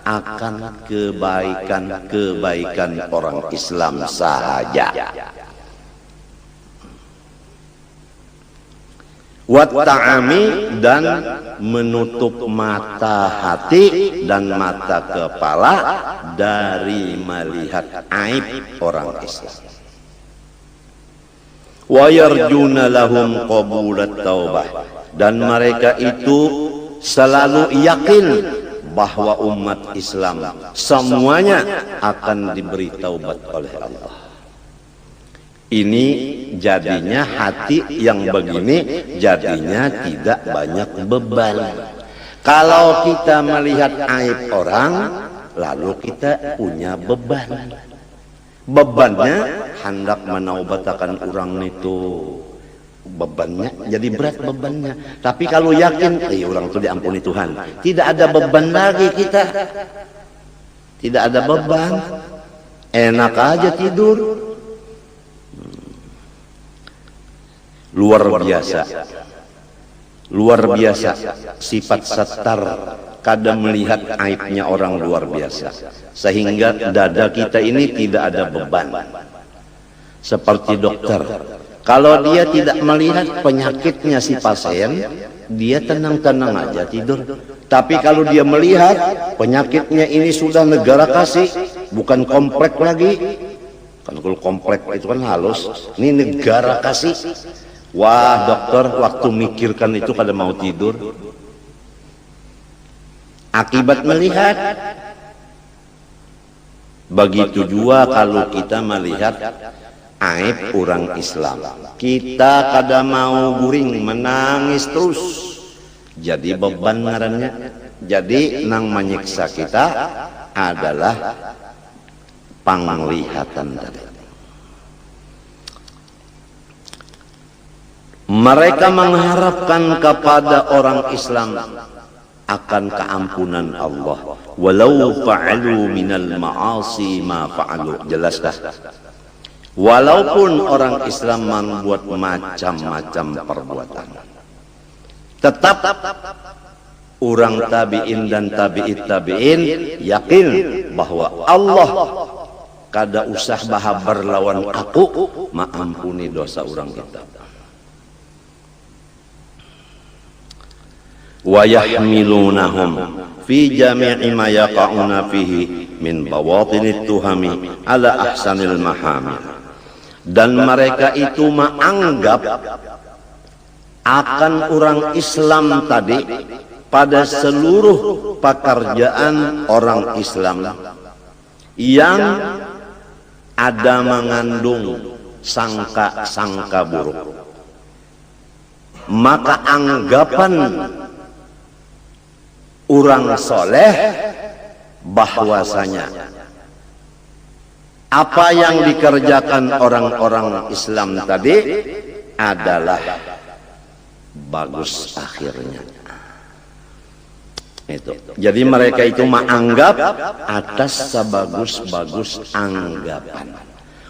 akan kebaikan-kebaikan orang Islam sahaja. Watta'ami, dan menutup mata hati dan mata kepala dari melihat aib orang Islam. Wa yarjuna lahum qabulat taubah, dan mereka itu selalu yakin bahwa umat Islam semuanya akan diberi taubat oleh Allah. Ini jadinya hati yang begini jadinya tidak banyak beban. Kalau kita melihat aib orang, lalu kita punya beban. Bebannya hendak menaubatakan orang itu. Bebannya jadi berat bebannya. Tapi kalau yakin, orang itu diampuni Tuhan, tidak ada beban lagi kita. Tidak ada beban. Enak aja tidur. Luar biasa sifat satar kadang melihat aibnya orang luar biasa, sehingga dada kita ini tidak ada beban. Seperti dokter, kalau dia tidak melihat penyakitnya si pasien, dia tenang-tenang aja tidur. Tapi kalau dia melihat penyakitnya ini sudah negara kasih, bukan komplek lagi. Kan kalau komplek itu kan halus, ini negara kasih. Wah, dokter waktu mikirkan itu pada mau tidur. Akibat melihat. Begitu juga kalau kita melihat aib orang Islam, kita kada mau guring, menangis terus. Jadi beban ngarannya. Jadi nang menyiksa kita adalah penglihatan tadi. Mereka mengharapkan kepada orang Islam akan keampunan Allah, walau fa'alu minal ma'asi ma fa'alu. Jelas dah. Walaupun orang Islam membuat macam-macam perbuatan, tetap orang tabi'in dan tabi'it tabi'in yakin bahwa Allah kada usah bahas berlawan aku, maampuni dosa orang kita. Wa yahmilunahum fi jami'i ma yaqa'una fihi min bawatinit tuhami ala ahsanil mahamil. Dan mereka itu menganggap akan orang Islam tadi pada seluruh pekerjaan orang Islam yang ada mengandung sangka-sangka buruk, maka anggapan orang soleh bahwasanya apa yang dikerjakan orang-orang Islam tadi adalah bagus akhirnya. Itu. Jadi mereka itu menganggap atas sebagus-bagus anggapan.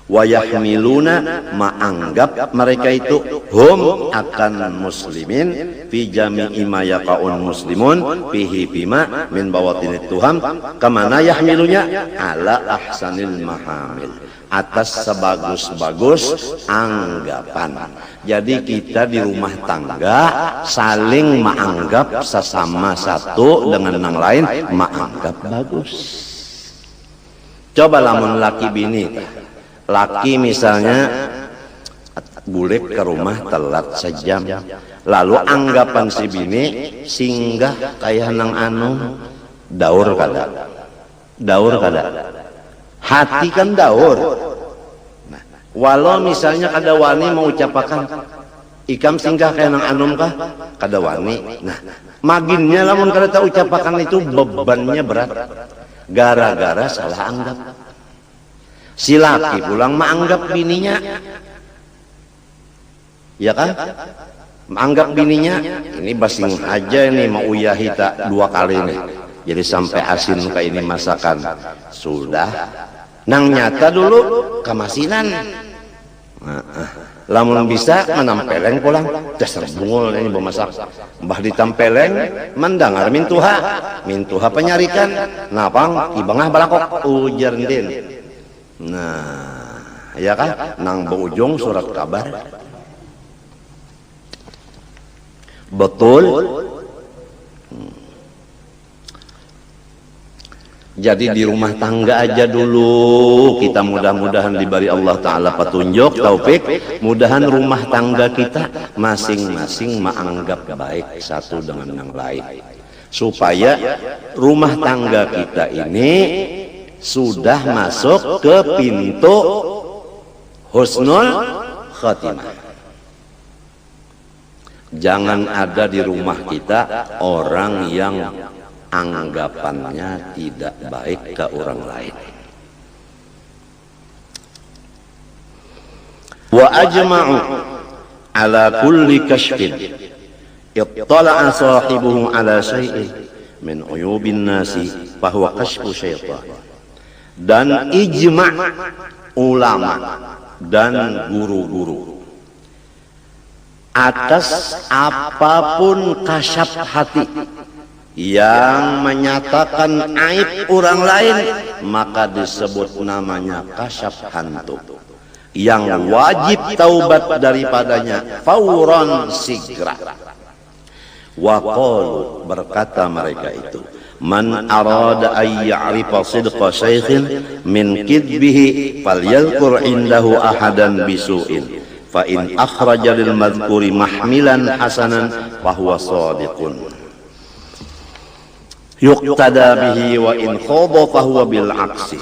Wa yahmiluna, menganggap mereka itu hum akan muslimin fi jami'i ma yaqa'un muslimun fihi bima min bawatinit tuham, kemana yahmilunya ala ahsanil mahamil, atas sebagus-bagus anggapan. Jadi kita di rumah tangga saling menganggap sesama satu dengan yang lain menganggap bagus. Coba lamun laki bini, laki misalnya bulik ke rumah telat sejam, lalu anggapan si bini singgah kayak nang anu daur kada, hati kan daur. Nah, walau misalnya kada wani mau ucapakan ikam singgah kayak nang anum kah, kada wani. Nah, maginnya lamun kada tahu ucapakan itu bebannya berat, gara-gara salah anggap. Si laki pulang menganggap bininya, ya kan? Menganggap bininya ini basing aja ini mau uyahi tak 2 kali nih. Jadi sampai asin kayak ini masakan. Sudah. Nang nyata dulu kamasinan. Lamun bisa menampeleng pulang. Dasar bungul ini bemasak. Mbah ditampeleng mendengar mintuha penyarikan. Napang ibangah balakok ujar din. Nah, ya kan? Nang berujung surat kabar. Betul. Jadi di rumah tangga aja dulu kita mudah-mudahan diberi Allah Ta'ala petunjuk, taufik. Mudahan rumah tangga kita masing-masing menganggap baik satu dengan yang lain, supaya rumah tangga kita ini sudah masuk ke pintu husnul khatimah. Jangan ada di rumah kita orang yang anggapannya tidak baik ke orang lain. Wa ajma'u ala kulli kashfin ittala'a sahibuhu ala syai'in min uyubin nasi fahuwa kashfu syaitan. Dan ijma' ulama dan guru-guru atas apapun kasyaf hati yang menyatakan aib orang lain, maka disebut namanya kasyaf hantu, yang wajib taubat daripadanya fauran sigra. Wa qalu, berkata mereka itu, man arada ay ya'rifa sidqa syaikhin min kidbihi falyadhkur indahu ahadan bisu'in fa in akhraja lil madhkuri mahmilan hasanan fahuwa shadiqun yuqtada bihi wa in khadha fahuwa bil aksi.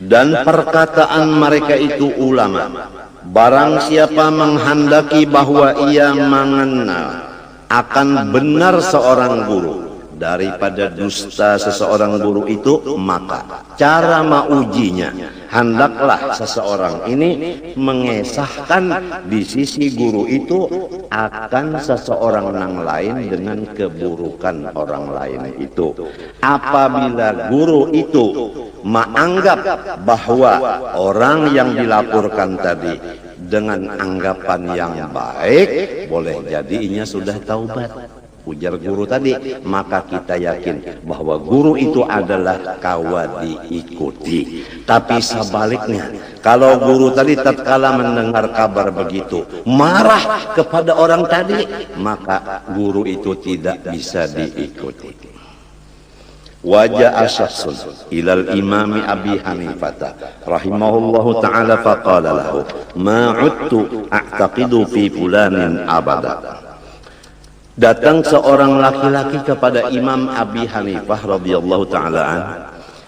Dan perkataan mereka itu ulama, barang siapa menghendaki bahwa ia mengenal akan benar seorang guru daripada dusta seseorang guru itu, maka cara maujinya hendaklah seseorang ini mengesahkan di sisi guru itu akan seseorang yang lain dengan keburukan orang lain itu. Apabila guru itu menganggap bahwa orang yang dilaporkan tadi dengan anggapan yang baik, boleh jadi inya sudah taubat, ujar guru tadi, maka kita yakin bahwa guru itu adalah kawa diikuti. Tapi sebaliknya, kalau guru tadi tatkala mendengar kabar begitu marah kepada orang tadi, maka guru itu tidak bisa diikuti. Waja'a syakhsun ilal imami Abi Hanifah rahimahullahu ta'ala faqala lahu ma 'udtu a'taqidu fi fulanin abada. Datang seorang laki-laki kepada Imam Abi Hanifah radhiyallahu ta'ala an,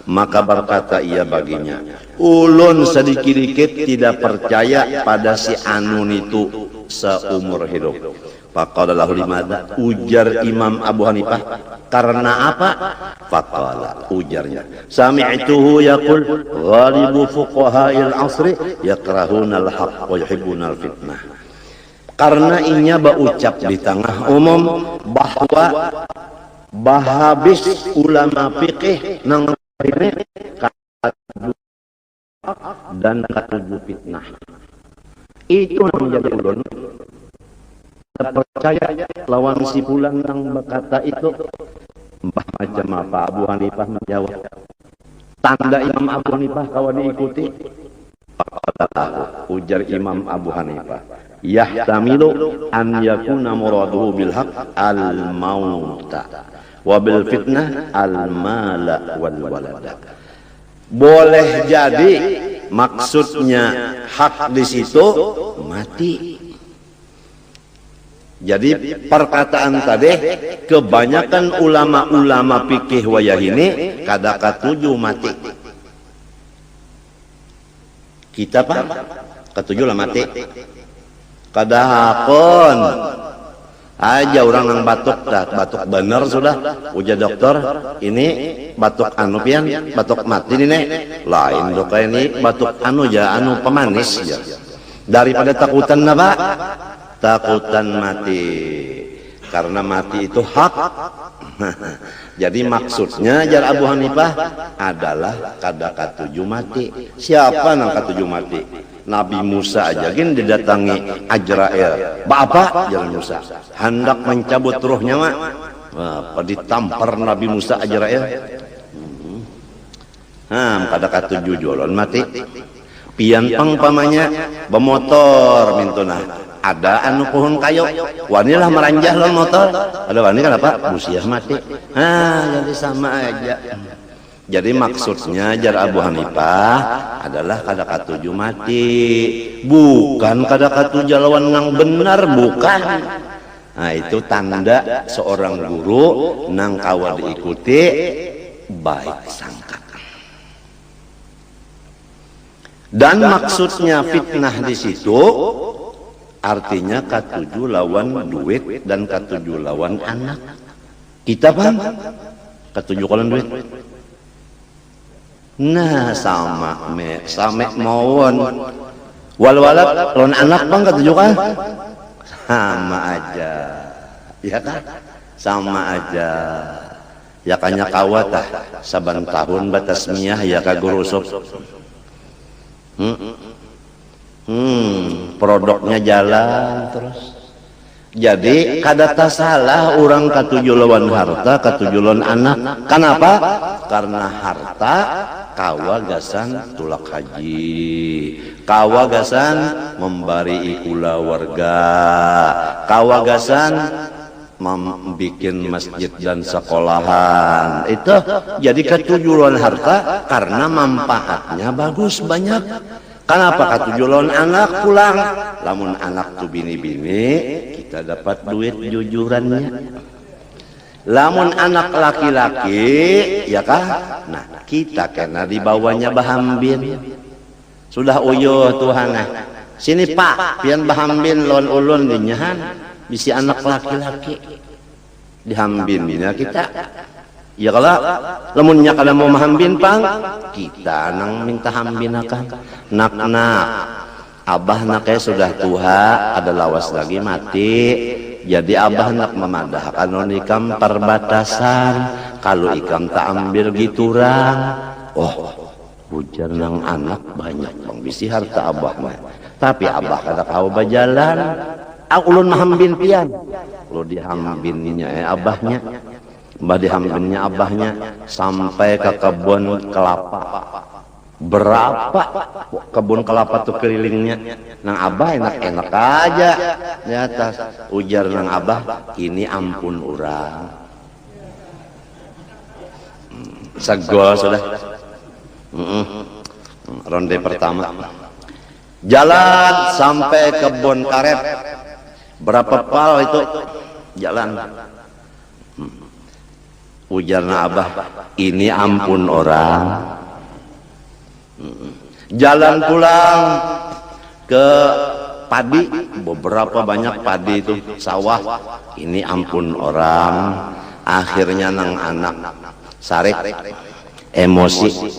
maka berkata ia baginya, ulun sedikit-dikit tidak percaya pada si Anun itu seumur hidup. Faqala lahu limadha, ujar Imam Abu Hanifah, karena apa? Faqala, ujarnya, sami'tuhu yaqul ghalibu fuqaha'il asri yakrahuna al-haq wa yuhibbuna al-fitnah. Karena inya berucap di tengah umum bahwa habis ulama fikih nang ini dan katuju fitnah. Itu menjadi ulun percaya lawan si pulang nang berkata itu. Mbah macam apa? Abu Hanifah menjawab, tanda Imam Abu Hanifah kawa diikuti. Ujar Imam Abu Hanifah, yahtamilu an yakuna muraduhu bil haq al mauta wa bil fitnah al mala wal walada. Boleh jadi maksudnya hak di situ mati. Jadi perkataan tadi kebanyakan ulama-ulama fikih wayah ini kada katuju mati. Kita pak ketujuh lah mati. Kada hakon aja orang yang batuk dah, batuk bener sudah. Ujar dokter ini batuk anu pian, batuk mati ini nek. Lain dok ini batuk anu ya anu pemanis ya. Daripada takutan apa? Takutan mati. Karena mati itu hak. Jadi maksudnya jar Abu Hanifah adalah kada katuju mati. Siapa nang katuju mati? Nabi Musa aja gin didatangi Ajrail. Bapak jalan Musa hendak mencabut ruhnya mak. Apa ditampar Nabi Musa Ajrail? Kada katuju jolon mati. Pian pangpamanya bemotor mintuna. Ada anu pohon kayu, wanilah meranjah lon motor. Ada wani kan apa? Busiah mati. Jadi sama aja. Jadi maksudnya jar Abu Hanifah adalah kada katuju mati, bukan kada katuju lawan nang benar, bukan. Nah itu tanda seorang guru nang kawa diikuti baik sangka. Dan maksudnya fitnah di situ artinya katuju lawan duit dan katuju lawan anak. Kita paham? Katuju lawan duit. Nah sama mawon. Wal-walad lawan anak bang katuju kan? Sama aja. Ya kan? Sama aja. Ya kanya kawatah saban tahun batas miyah ya kagurusuk. Produknya jalan terus. Jadi kada salah orang katuju lawan harta, katuju lawan anak. Kenapa? Karena harta kawagasan tulak haji, kawagasan membari ikula warga, kawagasan membikin masjid dan sekolahan. Itu jadi katuju lawan harta karena manfaatnya bagus banyak. Kenapa katuju lawan anak pulang? Lamun anak tu bini-bini, kita dapat duit jujurannya. Lamun anak laki-laki, ya kah? Nah, kita kena dibawanya bahambin. Sudah uyuh Tuhan. Sini Pak, pian bahambin lawan ulun dinyahan. Bisi anak laki-laki. Dihambin bina kita. Ya kalau lamunnya kada mau mahambin pang, kita nang minta hambin akan. Nak abah naknya sudah tua, ada lawas lagi mati. Jadi abah nak memadahkan non ikam perbatasan. Kalau ikam tak ambil giturang, hujan nang anak banyak bang bisi harta abah mah. Tapi abah kada kau bajalan. Ulun mahambin pian. Lu dihambinnya abahnya. Mbah dihambinnya abahnya sampai ke kebun kelapa. Berapa kebun kelapa tuh kelilingnya? Nang abah enak-enak aja di atas. Ujar nang abah, ini ampun urang. Segol sudah. Ronde pertama. Jalan sampai kebun karet. Berapa pal itu jalan? Ujarna abah, ini ampun orang. Jalan pulang ke padi, beberapa banyak padi itu sawah. Ini ampun orang. Akhirnya nang anak sarik emosi.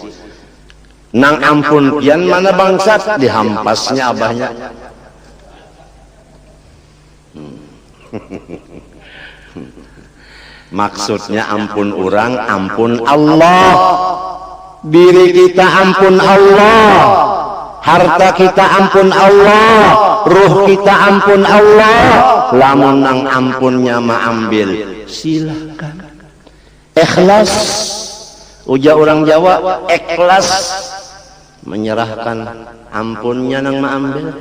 Nang ampun pian mana bangsat, dihampasnya abahnya. Maksudnya ampun orang, ampun Allah. Diri kita ampun Allah, harta kita ampun Allah, ruh kita ampun Allah. Lamun nang ampunnya ma ambil, silakan. Ikhlas, Ujar orang Jawa, ikhlas menyerahkan ampunnya nang maambil.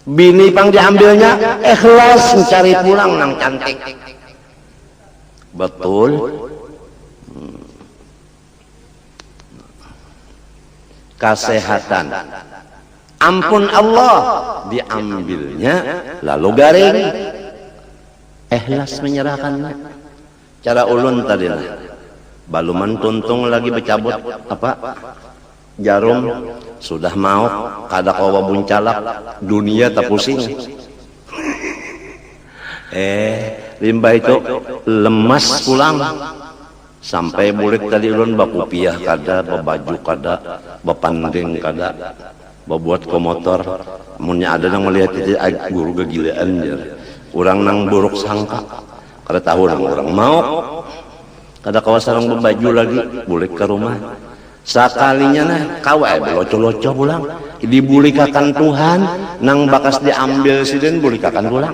Bini pang diambilnya ikhlas mencari pulang nang cantik. Betul. Kesehatan, ampun Allah diambilnya lalu garing, ikhlas menyerahkannya. Cara ulun tadi lah, baluman tuntung lagi bercabut apa jarum, sudah mau kada kawa buncalak dunia tak pusing. Limbah itu lemas pulang. Sampai bulik tadi ulun bakupiah kada, babaju kada, bapandeng kada, babuat komotor. Munnya ada nang melihat itu guru kegilaan jer. Urang nang buruk sangka. Kada tahu nang orang mau. Kada kawa sareng babaju lagi, bulik ke rumah. Sakalinya nah kawa loco-loco pulang. Dibulikakan Tuhan, nang bakas diambil siden bulikakan pulang.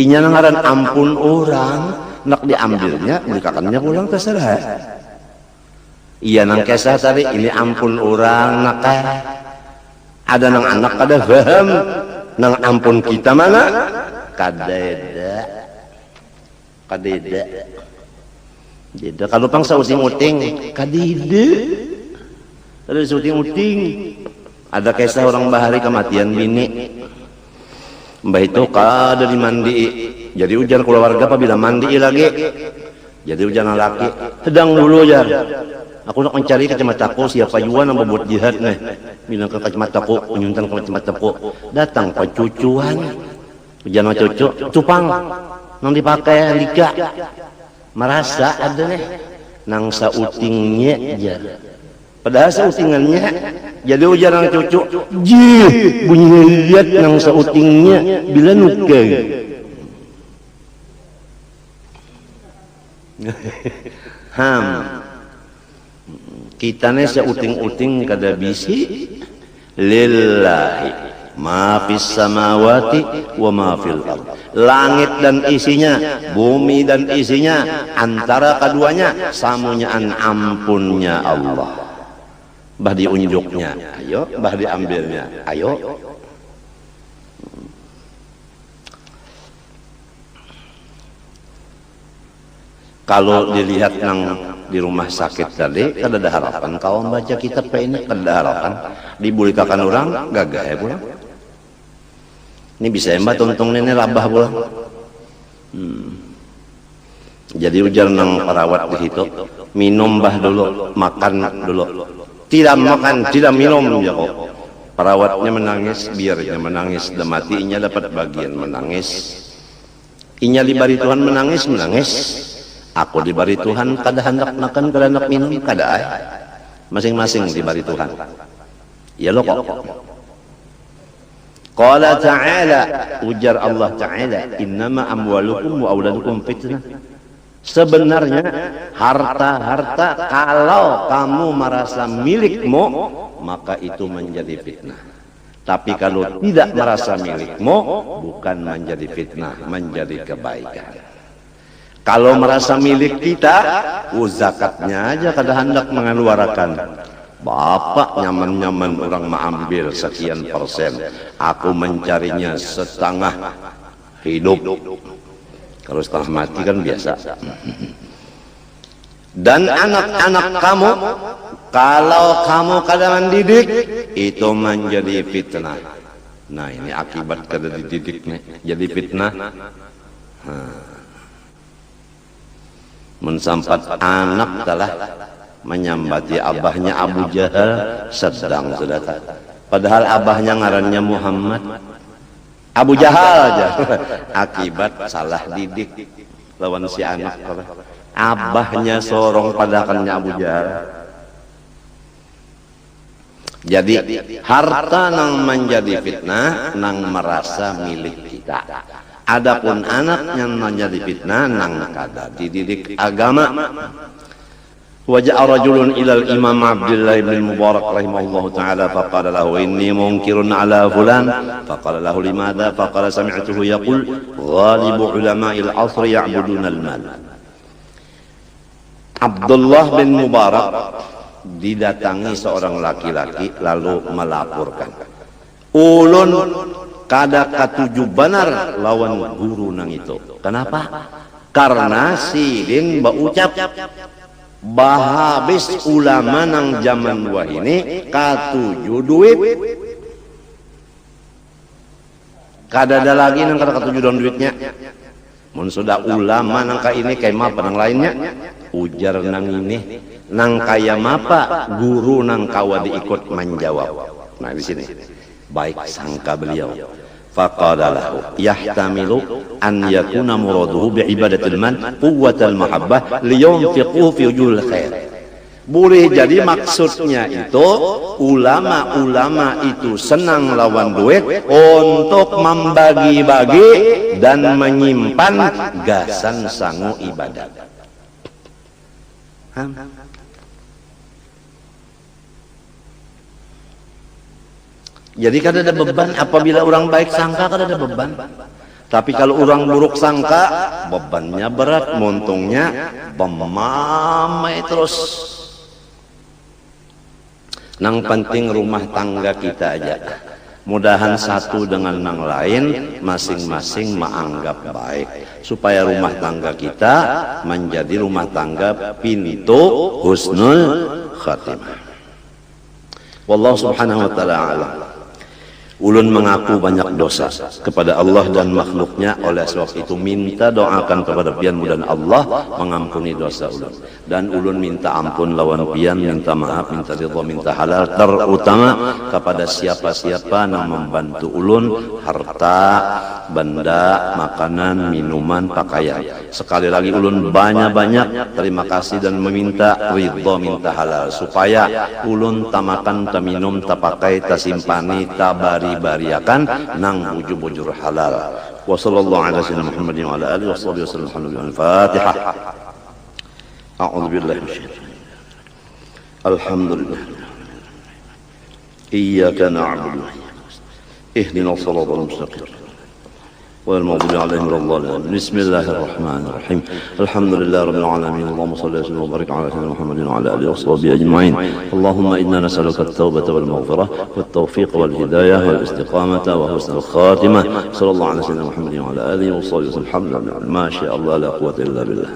Inya nang ngaran ampun orang. Nak diambilnya, bulikakannya pulang terserah. Iya nang kesah tadi, ini ampun orang nak ada nang anak kada paham, nang ampun kita mana? Kadeda. Jeda kalau pang sauting uting, kadide. Ada sauting uting. Ada kisah orang bahari kematian bini. Mbah itu kada dimandi. Jadi ujar keluarga apabila mandi lagi. Jadi ujar laki, sedang dulu ya. Aku nak mencari kacamataku siapa juga yang membuat jihad nih. Bilang ke kacamataku, menyuntan ke kacamataku. Datang pecucuan. Ujar cucu, cupang. Nang dipakai lika. Merasa ada nih. Nang sautingnya aja. Padahal sautingannya. Jadi ujar nang cucu, jih bunyi lihat nang sautingnya bila nukai. Kita nih seuting-uting kada bisi lillahi ma fis samawati wa ma fil ard. Langit dan isinya, bumi dan isinya, antara keduanya samunyaan ampunnya Allah. Bah diunjuknya, ayo, bah diambilnya, ayo. Kalau dilihat nang di rumah sakit tadi, kada ada harapan kau baca kitab ini, kada ada harapan. Dibulikakan orang, gagah ya pulang. Ini bisa mbak tuntung ini labah pulang. Jadi ujar nang perawat di situ, minum bah dulu, makan dulu. Tidak makan, tidak minum ya kok. Perawatnya menangis, biarnya menangis, dan matinya dapat bagian menangis. Inya dibari Tuhan menangis. Aku diberi Tuhan kada hendak makan, kada hendak minum, kada ay. Masing-masing diberi Tuhan. Ya lo kok. Qala ta'ala, ujar Allah Ta'ala, innama amwalukum wa auladukum fitnah. Sebenarnya harta-harta kalau kamu merasa milikmu, maka itu menjadi fitnah. Tapi kalau tidak merasa milikmu, bukan menjadi fitnah, menjadi kebaikan. Kalau merasa milik kita, zakatnya aja kada hendak mengeluarkan. Bapak nyaman-nyaman orang mengambil sekian persen. Aku mencarinya setengah hidup. Kalau setengah mati kan biasa. Dan anak-anak kamu, kalau kamu kada mendidik, itu menjadi fitnah. Nah ini akibat kada dididik nih, jadi fitnah. Mensampat anak telah menyambati abahnya Abu Jahal sedang sedekah. Padahal abahnya ngarannya Muhammad. Abu Jahal aja. Akibat salah didik lawan si anak. Abahnya sorong padakannya Abu Jahal. Jadi harta nang menjadi fitnah nang merasa milik kita. Adapun anak yang menjadi fitnah nang kada dididik agama. Waja'a rajulun ilal Imam Abdullah bin Mubarak rahimahullahu taala faqala lahu inni munkirun ala fulan faqala lahu limadha faqala sami'tuhu yaqul ghalibu ulama'il 'asr ya'buduna al-mal. Abdullah bin Mubarak didatangi seorang laki-laki lalu melaporkan, ulun kada katuju benar lawan guru nang itu. Kenapa? Karena sidin baucap bahabis ulama nang zaman wah ini katuju duit. Kada ada lagi nang kada katuju don duitnya. Mun sudah ulama nang ka ini kayak mapa nang lainnya, ujar nang ini nang kaya mapa guru nang kawa diikut menjawab. Nah di sini baik sangka beliau. Faqala lahu yahtamilu an yakuna muraduhu bi ibadatil man quwwatal mahabbah liyunfiqu fi wujuhil khair. Boleh jadi maksudnya itu ulama-ulama itu senang lawan duit untuk membagi-bagi dan menyimpan gasan sangu ibadah. Jadi kada ada beban apabila orang baik sangka kada ada beban. Tapi kalau orang buruk sangka bebannya berat, montongnya bemamai terus. Nang penting rumah tangga kita aja. Mudahan satu dengan nang lain masing-masing menganggap baik supaya rumah tangga kita menjadi rumah tangga pintu husnul khatimah. Wallahu subhanahu wa ta'ala a'lam. Ulun mengaku banyak dosa kepada Allah dan makhluknya, oleh sebab itu minta doakan kepada pian mudah Allah mengampuni dosa ulun. Dan ulun minta ampun lawan pian, minta maaf, minta ridha, minta halal, terutama kepada siapa-siapa yang membantu ulun harta, benda, makanan, minuman, pakaian. Sekali lagi ulun banyak-banyak terima kasih dan meminta ridha, minta halal supaya ulun tamakan, taminum, tapakai, tasimpani, tabari-bariakan nang bujur-bujur halal. Wa sallallahu ala sayyidina Muhammadin wa ala alihi wa sahbihi wasallam. Al-Fatihah. A'udzu billahi minasyaitonir rajim. Alhamdulillah. Iyyaka na'budu. Ihdinas siratal mustaqim. والمغضوب عليهم ولا الضالين. بسم الله الرحمن الرحيم. الحمد لله رب العالمين. اللهم صل وسلم وبارك على سيدنا محمد وعلى اله وصحبه اجمعين. اللهم انا نسالك التوبه والمغفره والتوفيق والهدايه والاستقامه وحسن الخاتمه. صلى الله على سيدنا محمد وعلى اله وصحبه وسلم. الحمد لله ما شاء الله لا قوه الا بالله.